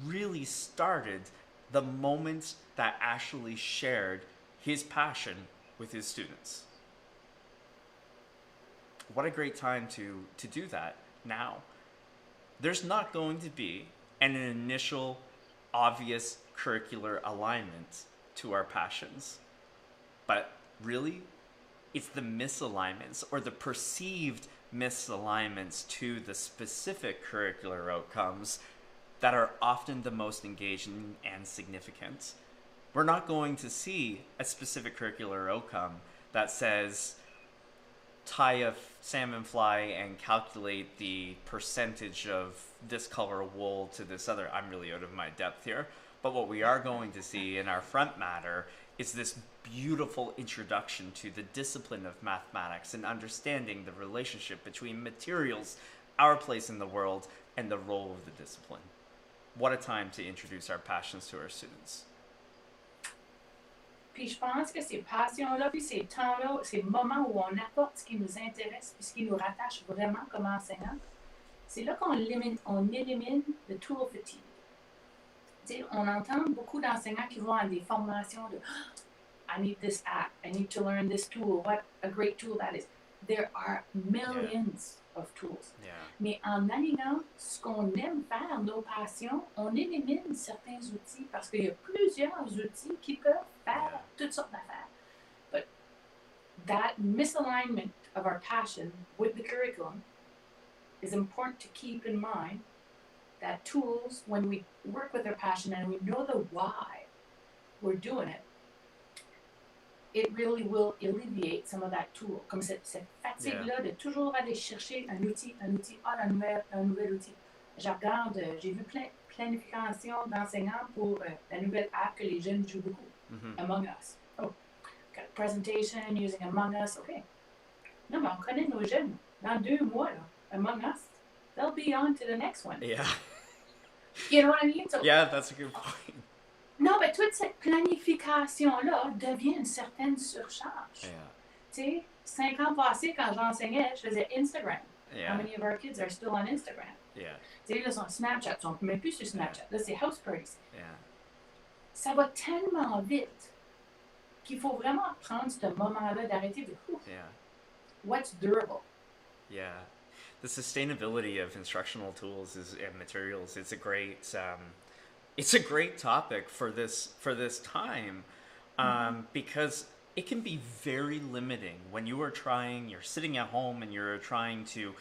really started the moment that Ashley shared his passion with his students. What a great time to do that now. There's not going to be an initial obvious curricular alignment to our passions, but really it's the misalignments or the perceived misalignments to the specific curricular outcomes that are often the most engaging and significant. We're not going to see a specific curricular outcome that says tie a salmon fly and calculate the percentage of this color wool to this other. I'm really out of my depth here. But what we are going to see in our front matter is this beautiful introduction to the discipline of mathematics and understanding the relationship between materials, our place in the world, and the role of the discipline. What a time to introduce our passions to our students. Puis je pense que ces passions-là, puis ces temps-là, ces moments où on apporte ce qui nous intéresse, puis ce qui nous rattache vraiment comme enseignants, c'est là qu'on élimine le tool fatigue. T'sais, on entend beaucoup d'enseignants qui vont à des formations de I need this app, I need to learn this tool, what a great tool that is. There are millions of tools. Yeah. Mais en alignant ce qu'on aime faire, nos passions, on élimine certains outils parce qu'il y a plusieurs outils qui peuvent faire toutes sortes d'affaires. But that misalignment of our passion with the curriculum is important to keep in mind. That tools, when we work with our passion and we know the why we're doing it, it really will alleviate some of that tool. Comme cette fatigue-là de toujours aller chercher un outil, un nouvel outil. Je regarde, j'ai vu planification d'enseignants pour la nouvelle app que les jeunes jouent beaucoup, Among Us. Oh, got a presentation using Among Us, okay. Non, mais on connaît nos jeunes. Dans 2 mois, là, Among Us, they'll be on to the next one. Yeah. You know what I mean? So, yeah, that's a good point. Non, mais toute cette planification-là devient une certaine surcharge. Yeah. Tu sais, 5 ans passés, quand j'enseignais, je faisais Instagram. Yeah. How many of our kids are still on Instagram? Yeah. Tu sais, là, ils sont Snapchat, ils sont même plus sur Snapchat. Là, c'est house parties. Yeah. Ça va tellement vite qu'il faut vraiment prendre ce moment-là d'arrêter de Yeah. what's durable. Yeah. The sustainability of instructional tools and materials, it's a great topic for this time, because it can be very limiting when you're sitting at home and you're trying to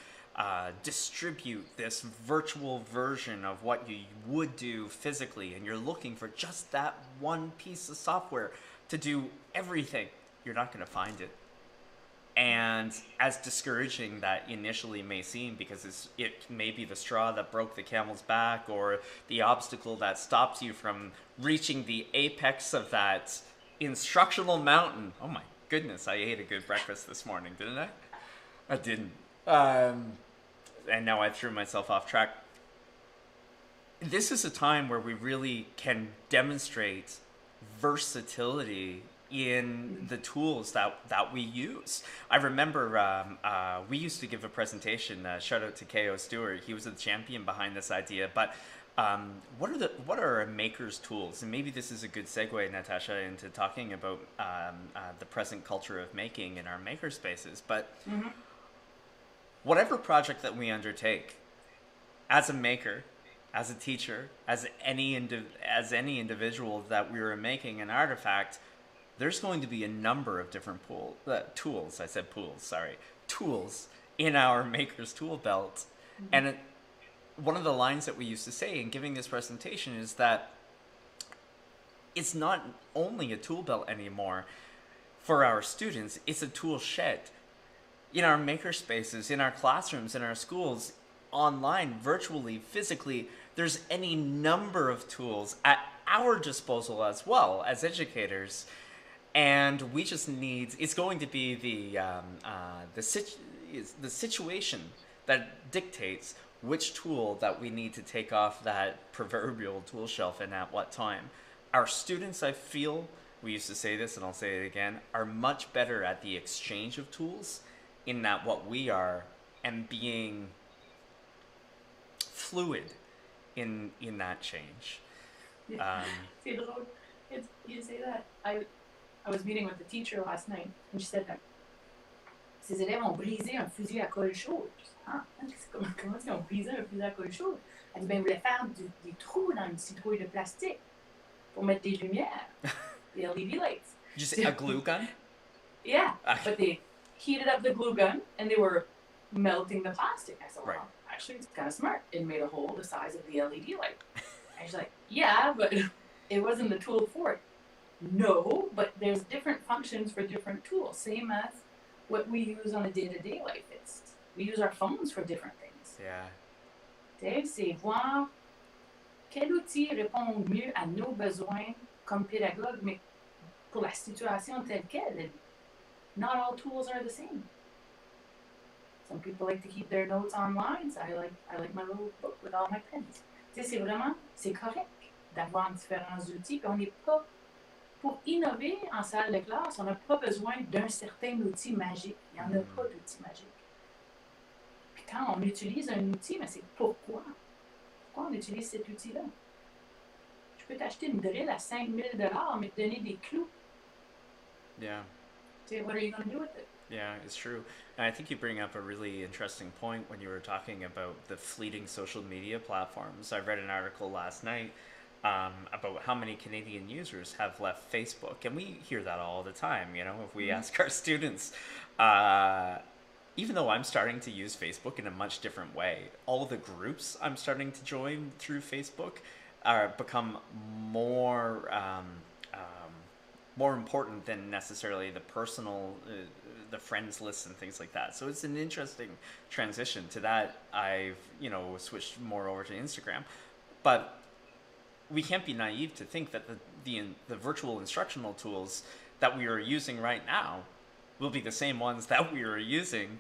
distribute this virtual version of what you would do physically, and you're looking for just that one piece of software to do everything. You're not going to find it. And as discouraging that initially may seem, because it may be the straw that broke the camel's back, or the obstacle that stops you from reaching the apex of that instructional mountain. Oh my goodness, I ate a good breakfast this morning, didn't I? I didn't. And now I threw myself off track. This is a time where we really can demonstrate versatility in the tools that we use. I remember we used to give a presentation, shout out to K.O. Stewart, he was the champion behind this idea, but what are a maker's tools? And maybe this is a good segue, Natacha, into talking about the present culture of making in our maker spaces. But whatever project that we undertake, as a maker, as a teacher, as any individual that we are making an artifact, there's going to be a number of different tools. I said pools, sorry. Tools in our maker's tool belt. And one of the lines that we used to say in giving this presentation is that it's not only a tool belt anymore for our students, it's a tool shed. In our maker spaces, in our classrooms, in our schools, online, virtually, physically, there's any number of tools at our disposal as well as educators. And we just need, it's going to be the situation that dictates which tool that we need to take off that proverbial tool shelf and at what time. Our students, I feel, we used to say this and I'll say it again, are much better at the exchange of tools in that what we are, and being fluid in that change. C'est drôle. You say that. I was meeting with the teacher last night, and she said that ses élèves ont brisé un fusil à colle chaude. Ah, comment est-ce qu'ils ont brisé un fusil à colle chaude? Elle dit, ben, ils voulaient faire des trous dans une citrouille de plastique pour mettre des lumières, des LED lights. Just a glue gun? Yeah, but they heated up the glue gun, and they were melting the plastic. I said, well, right. Actually, it's kind of smart. It made a hole the size of the LED light. And she's like, yeah, but it wasn't the tool for it. No, but there's different functions for different tools, same as what we use on a day-to-day life. We use our phones for different things. Yeah. C'est voir quel outil répond mieux à nos besoins comme pédagogue, mais pour la situation telle qu'elle. Not all tools are the same. Some people like to keep their notes online, so I like my little book with all my pens. C'est correct d'avoir différents outils, puis on n'est pas, pour innover en salle de classe, on n'a pas besoin d'un certain outil magique. Il n'y en a pas d'outil magique. Puis quand on utilise un outil, mais c'est pourquoi? Pourquoi on utilise cet outil-là? Je peux t'acheter une drill à 5 000 $, mais te donner des clous. Yeah. So what are you going to do with it? Yeah, it's true. And I think you bring up a really interesting point when you were talking about the fleeting social media platforms. I read an article last night about how many Canadian users have left Facebook. And we hear that all the time, you know, if we ask our students. Even though I'm starting to use Facebook in a much different way, all of the groups I'm starting to join through Facebook become more important than necessarily the personal, the friends list and things like that. So it's an interesting transition. To that, I've switched more over to Instagram, but we can't be naive to think that the virtual instructional tools that we are using right now will be the same ones that we are using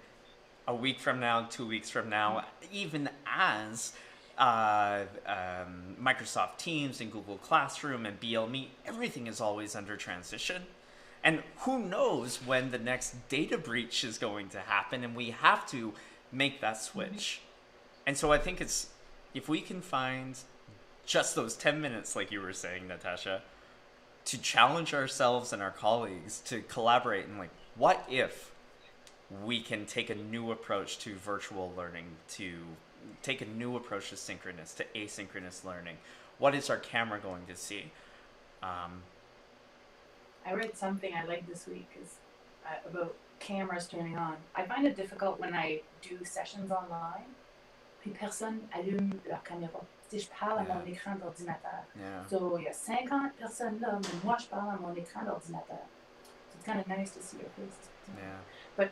a week from now, 2 weeks from now, even as Microsoft Teams and Google Classroom and BL Meet, everything is always under transition. And who knows when the next data breach is going to happen, and we have to make that switch. And so I think it's, if we can find just those 10 minutes, like you were saying, Natacha, to challenge ourselves and our colleagues to collaborate and like, what if we can take a new approach to virtual learning, to take a new approach to synchronous, to asynchronous learning? What is our camera going to see? I read something I liked this week is about cameras turning on. I find it difficult when I do sessions online, puis personne allume leur caméra. Tu sais, je parle à mon écran d'ordinateur. Yeah. So, il y a 50 personnes là, mais moi, je parle à mon écran d'ordinateur. So it's kind of nice to see your face. Yeah. But,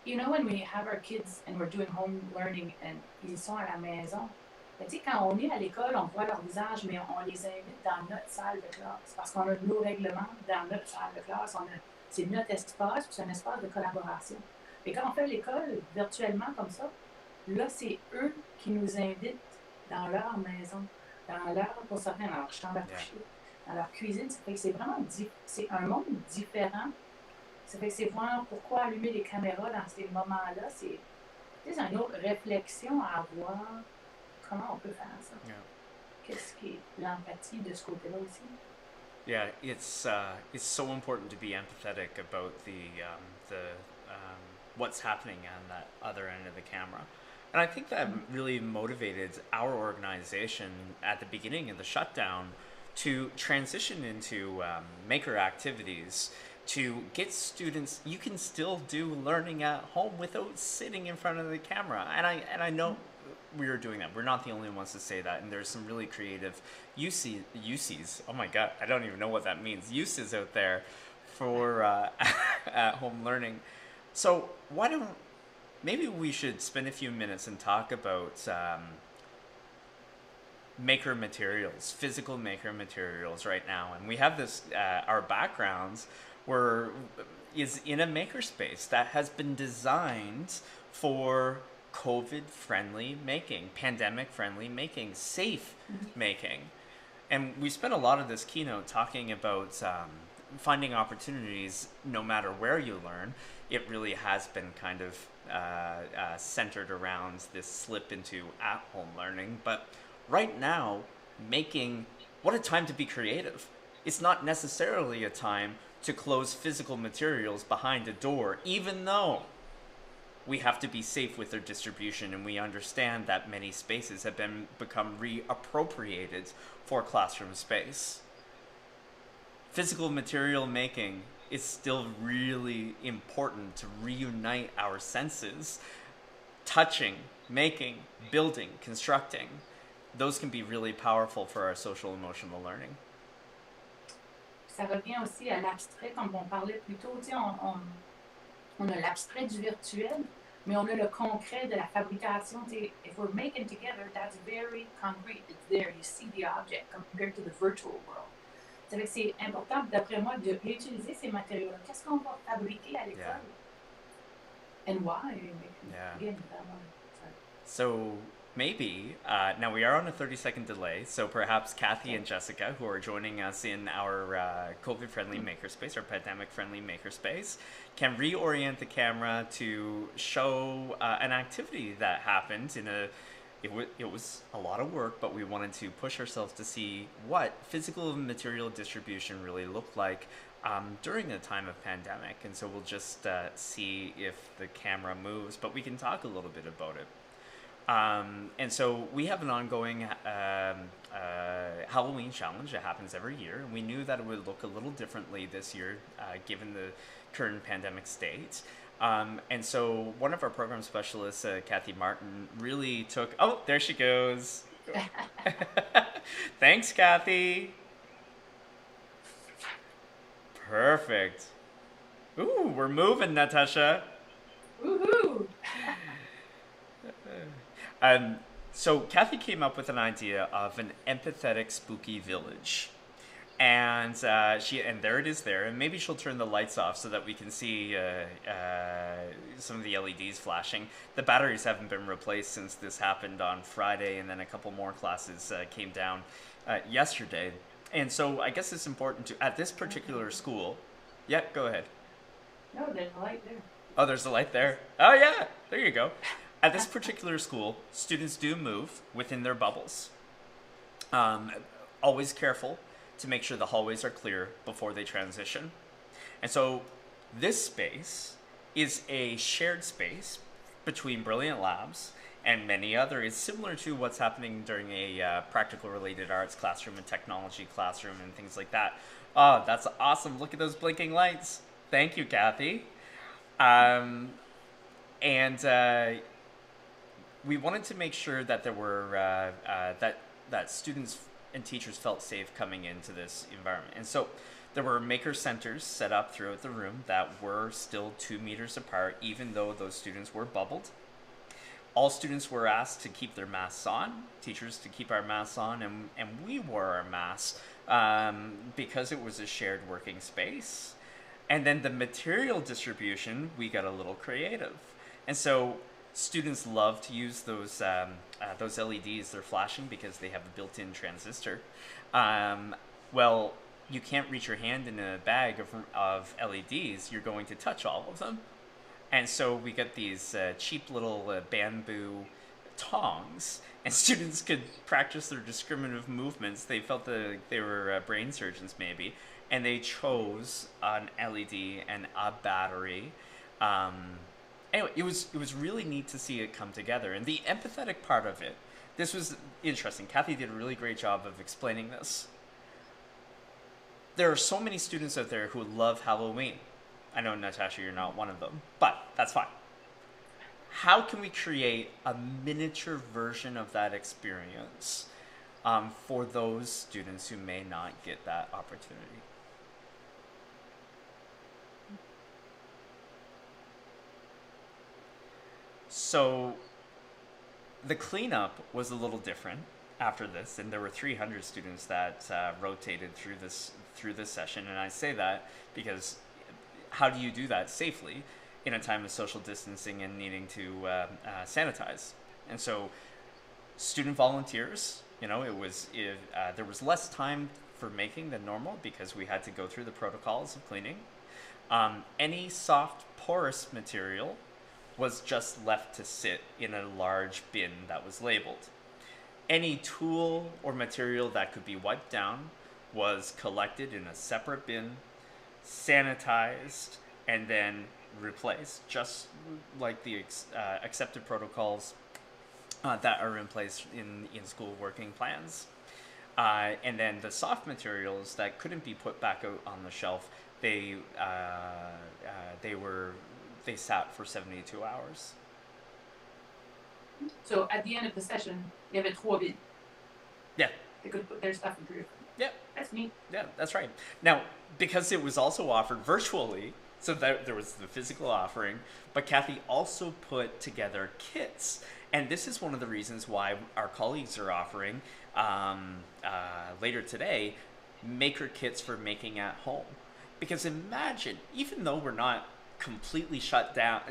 you know, when we have our kids and we're doing home learning and ils sont à la maison, ben, tu sais, quand on est à l'école, on voit leur visage, mais on les invite dans notre salle de classe parce qu'on a nos règlements dans notre salle de classe. C'est notre espace, puis c'est un espace de collaboration. Et quand on fait l'école virtuellement comme ça, là, c'est eux qui nous invitent dans leur maison, pour certains, dans leur chambre à coucher, dans leur cuisine. Ça fait que c'est vraiment c'est un monde différent. Ça fait que c'est voir pourquoi allumer les caméras dans ces moments-là. C'est une autre réflexion à avoir. Comment on peut faire ça? Yeah. Qu'est-ce qui est l'empathie de ce côté-là aussi? Yeah, it's so important to be empathetic about the what's happening on that other end of the camera. And I think that really motivated our organization at the beginning of the shutdown to transition into maker activities, to get students. You can still do learning at home without sitting in front of the camera. And I know we are doing that. We're not the only ones to say that. And there's some really creative uses. Oh my God, I don't even know what that means. Uses out there for at home learning. So maybe we should spend a few minutes and talk about maker materials, physical maker materials right now. And we have this, our backgrounds is in a makerspace that has been designed for COVID-friendly making, pandemic-friendly making, safe making. And we spent a lot of this keynote talking about finding opportunities no matter where you learn. It really has been kind of centered around this slip into at-home learning. But right now, what a time to be creative. It's not necessarily a time to close physical materials behind a door, even though we have to be safe with their distribution, and we understand that many spaces have become reappropriated for classroom space. Physical material making is still really important to reunite our senses. Touching, making, building, constructing, those can be really powerful for our social emotional learning. Ça revient aussi à l'abstrait, comme on parlait plus tôt. On a l'abstrait du virtuel, mais on a le concret de la fabrication. If we're making together, that's very concrete. It's there. You see the object compared to the virtual world. C'est important, d'après moi, de réutiliser ces matériaux-là. Qu'est-ce qu'on va fabriquer à l'école? Yeah. And why? Yeah. Again, so maybe, now we are on a 30-second delay, so perhaps Kathy and Jessica, who are joining us in our COVID-friendly makerspace, or pandemic-friendly makerspace, can reorient the camera to show an activity that happened it was a lot of work, but we wanted to push ourselves to see what physical material distribution really looked like during the time of pandemic. And so we'll just see if the camera moves, but we can talk a little bit about it. And so we have an ongoing Halloween challenge that happens every year. And we knew that it would look a little differently this year, given the current pandemic state. And so one of our program specialists, Kathy Martin, really took... Oh, there she goes. Thanks, Kathy. Perfect. Ooh, we're moving, Natacha. Woohoo! So Kathy came up with an idea of an empathetic spooky village. And and there it is there, and maybe she'll turn the lights off so that we can see some of the LEDs flashing. The batteries haven't been replaced since this happened on Friday, and then a couple more classes came down yesterday. And so I guess it's important to, at this particular school, yeah, go ahead. No, there's a light there. Oh, there's a light there. Oh yeah, there you go. At this particular school, students do move within their bubbles. Always careful to make sure the hallways are clear before they transition. And so this space is a shared space between Brilliant Labs and many others, similar to what's happening during a practical related arts classroom and technology classroom and things like that. Oh, that's awesome. Look at those blinking lights. Thank you, Kathy. And we wanted to make sure that there were that students and teachers felt safe coming into this environment. And so there were maker centers set up throughout the room that were still 2 meters apart, even though those students were bubbled. All students were asked to keep their masks on, teachers to keep our masks on, and we wore our masks because it was a shared working space. And then the material distribution, we got a little creative. And so students love to use those LEDs. They're flashing because they have a built-in transistor. Well, you can't reach your hand in a bag of LEDs. You're going to touch all of them. And so we got these cheap little bamboo tongs, and students could practice their discriminative movements. They felt that they were brain surgeons maybe, and they chose an LED and a battery. Anyway, it was really neat to see it come together. And the empathetic part of it, this was interesting. Kathy did a really great job of explaining this. There are so many students out there who love Halloween. I know, Natasha, you're not one of them, but that's fine. How can we create a miniature version of that experience for those students who may not get that opportunity? So the cleanup was a little different after this, and there were 300 students that rotated through this session. And I say that because how do you do that safely in a time of social distancing and needing to sanitize? And so student volunteers, there was less time for making than normal because we had to go through the protocols of cleaning. Any soft porous material was just left to sit in a large bin that was labeled. Any tool or material that could be wiped down was collected in a separate bin, sanitized, and then replaced, just like the accepted protocols that are in place in school working plans. And then the soft materials that couldn't be put back out on the shelf, they sat for 72 hours. So at the end of the session, il y avait 3 bins. Yeah. They could put their stuff in group. Yeah. That's neat. Yeah, that's right. Now, because it was also offered virtually, so that there was the physical offering, but Kathy also put together kits. And this is one of the reasons why our colleagues are offering, later today, maker kits for making at home. Because imagine, even though we're not completely shut down,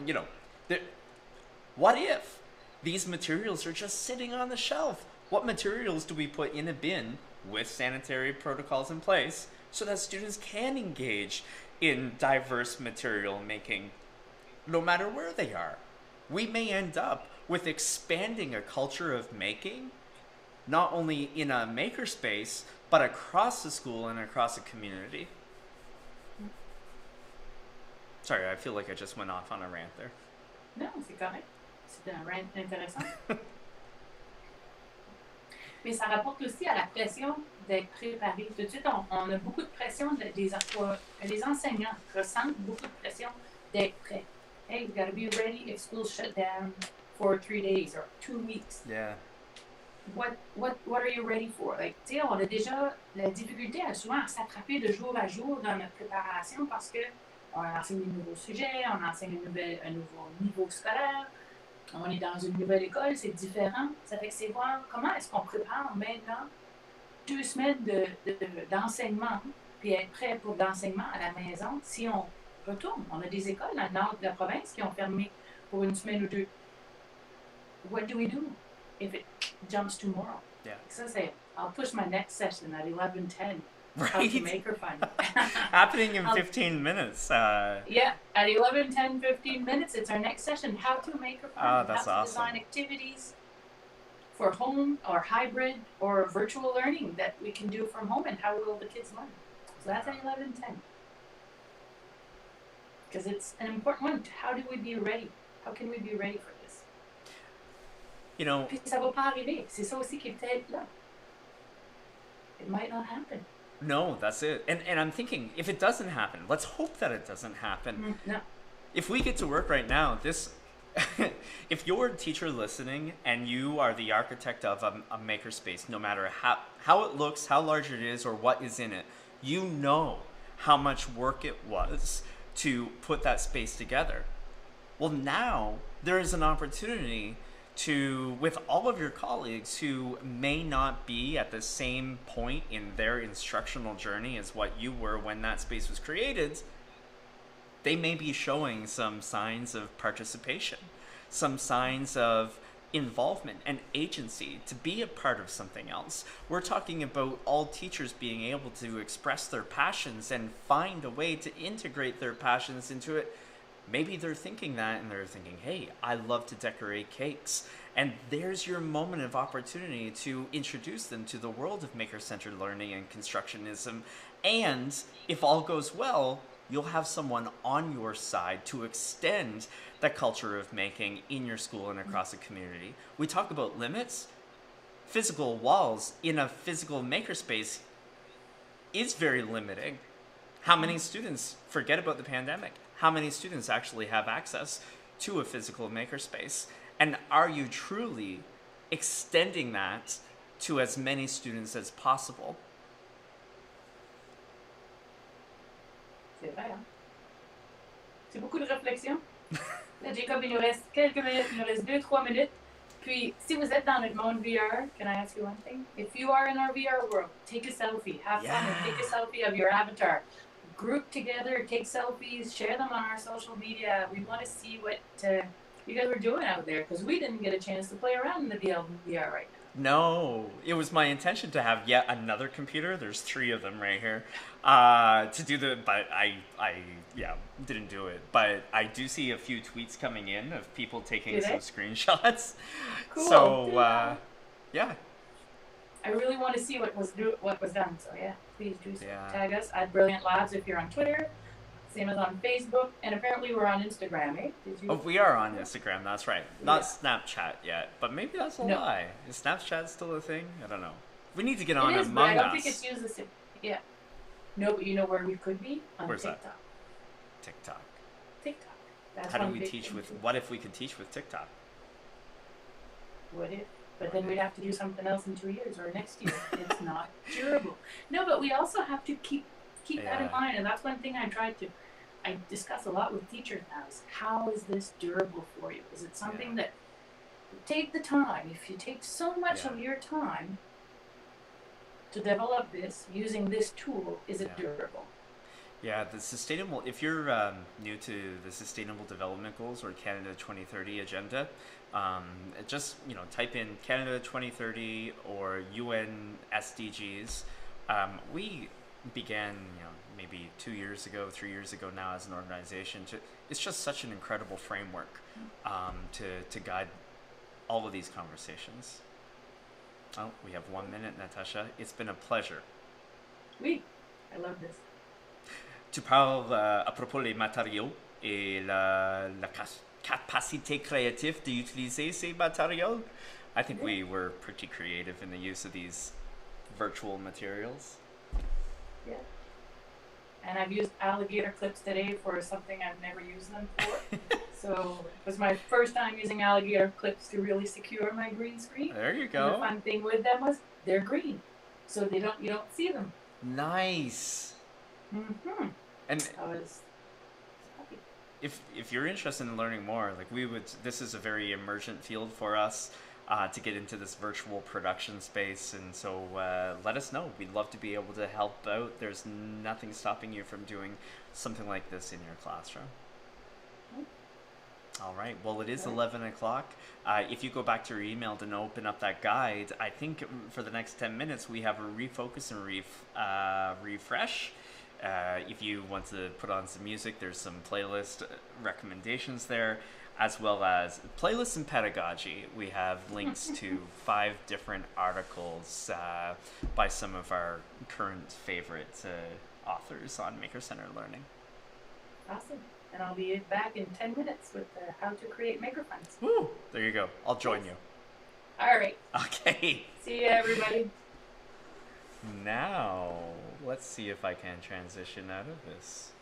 what if these materials are just sitting on the shelf? What materials do we put in a bin with sanitary protocols in place so that students can engage in diverse material making no matter where they are? We may end up with expanding a culture of making, not only in a makerspace, but across the school and across the community. Sorry, I feel like I just went off on a rant there. Non, c'est correct. C'est un rant intéressant. Mais ça rapporte aussi à la pression d'être préparé. Tout de suite, on a beaucoup de pression, les enseignants ressentent beaucoup de pression d'être prêts. Hey, you gotta be ready if school shut down for 3 days or 2 weeks. Yeah. What are you ready for? Like, tu sais, on a déjà la difficulté souvent à s'attraper de jour à jour dans notre préparation parce que on enseigne des nouveaux sujets, on enseigne un nouveau niveau scolaire, on est dans une nouvelle école, c'est différent. Ça fait que c'est voir comment est-ce qu'on prépare maintenant 2 semaines d'enseignement, puis être prêt pour l'enseignement à la maison si on retourne. On a des écoles dans le nord de la province qui ont fermé pour 1 semaine ou 2. What do we do if it jumps tomorrow? Yeah. Ça, c'est, I'll push my next session at 11:10. How to Right. make her fun. Happening in 15 minutes. Yeah, at 11:10, 15 minutes, it's our next session. How to make her fun. Oh, that's how to awesome. design activities for home or hybrid or virtual learning that we can do from home, and how will the kids learn? So that's at 11:10. Because it's an important one. How do we be ready? How can we be ready for this? You know, Puis ça va pas arriver. C'est ça aussi qui est peut-être là. It might not happen. no, that's it. And I'm thinking, if it doesn't happen, let's hope that it doesn't happen. No. If we get to work right now, this, if you're a teacher listening and you are the architect of a makerspace, no matter how it looks, how large it is, or what is in it, you know how much work it was to put that space together. Well, now there is an opportunity to, with all of your colleagues who may not be at the same point in their instructional journey as what you were when that space was created, they may be showing some signs of participation, some signs of involvement and agency to be a part of something else. We're talking about all teachers being able to express their passions and find a way to integrate their passions into it. Maybe they're thinking that and they're thinking, hey, I love to decorate cakes. And there's your moment of opportunity to introduce them to the world of maker-centered learning and constructionism. And if all goes well, you'll have someone on your side to extend the culture of making in your school and across the community. We talk about limits. Physical walls in a physical makerspace is very limiting. How many students, forget about the pandemic, how many students actually have access to a physical makerspace? And are you truly extending that to as many students as possible? C'est vrai, hein? C'est beaucoup de réflexion. Là, Jacob, il nous reste quelques minutes, il nous reste 2-3 minutes. Puis, si vous êtes dans notre monde VR, can I ask you one thing? If you are in our VR world, take a selfie. Have fun and take a selfie of your avatar. Group together, take selfies, share them on our social media. We want to see what you guys were doing out there because we didn't get a chance to play around in the VR right now. No, it was my intention to have yet another computer. There's 3 of them right here. To do but I didn't do it. But I do see a few tweets coming in of people taking some screenshots. Cool. So yeah. I really want to see what was done. So yeah, please do tag us at Brilliant Labs if you're on Twitter. Same as on Facebook, and apparently we're on Instagram, eh? Did you? Oh, we are on Instagram. That's right. Not Snapchat yet, but maybe that's a lie. Is Snapchat still a thing? I don't know. We need to get on it is, Among but I don't Us. think it's used the same. Yeah. No, but you know where we could be? On Where's TikTok. that? TikTok. TikTok. That's How do one we big teach thing with? too. What if we could teach with TikTok? What if? But then we'd have to do something else in 2 years or next year. It's not durable. No, but we also have to keep that in mind, and that's one thing I discuss a lot with teachers now is how is this durable for you? Is it something that take the time? If you take so much of your time to develop this using this tool, is it durable? Yeah, the sustainable, if you're new to the Sustainable Development Goals or Canada 2030 agenda, just, type in Canada 2030 or UN SDGs. We began, maybe 2 years ago, 3 years ago now as an organization. It's just such an incredible framework to guide all of these conversations. Oh, we have 1 minute, Natacha. It's been a pleasure. Oui, I love this. Tu parles à propos des matériaux et la capacité créative d'utiliser ces matériaux. I think we were pretty creative in the use of these virtual materials. Yeah. And I've used alligator clips today for something I've never used them for. So it was my first time using alligator clips to really secure my green screen. There you And go. the fun thing with them was they're green, so you don't see them. Nice. Mm-hmm. And I was happy. if you're interested in learning more, this is a very emergent field for us to get into this virtual production space, and so let us know. We'd love to be able to help out. There's nothing stopping you from doing something like this in your classroom. All right, well, it is 11 o'clock. If you go back to your email and open up that guide, I think for the next 10 minutes we have a refocus and refresh. If you want to put on some music, there's some playlist recommendations there, as well as playlists and pedagogy. We have links to 5 different articles by some of our current favorite authors on Maker-Centered Learning. Awesome. And I'll be back in 10 minutes with how to create maker funds. Woo! There you go. I'll join you. All right. Okay. See ya, everybody. Now, let's see if I can transition out of this.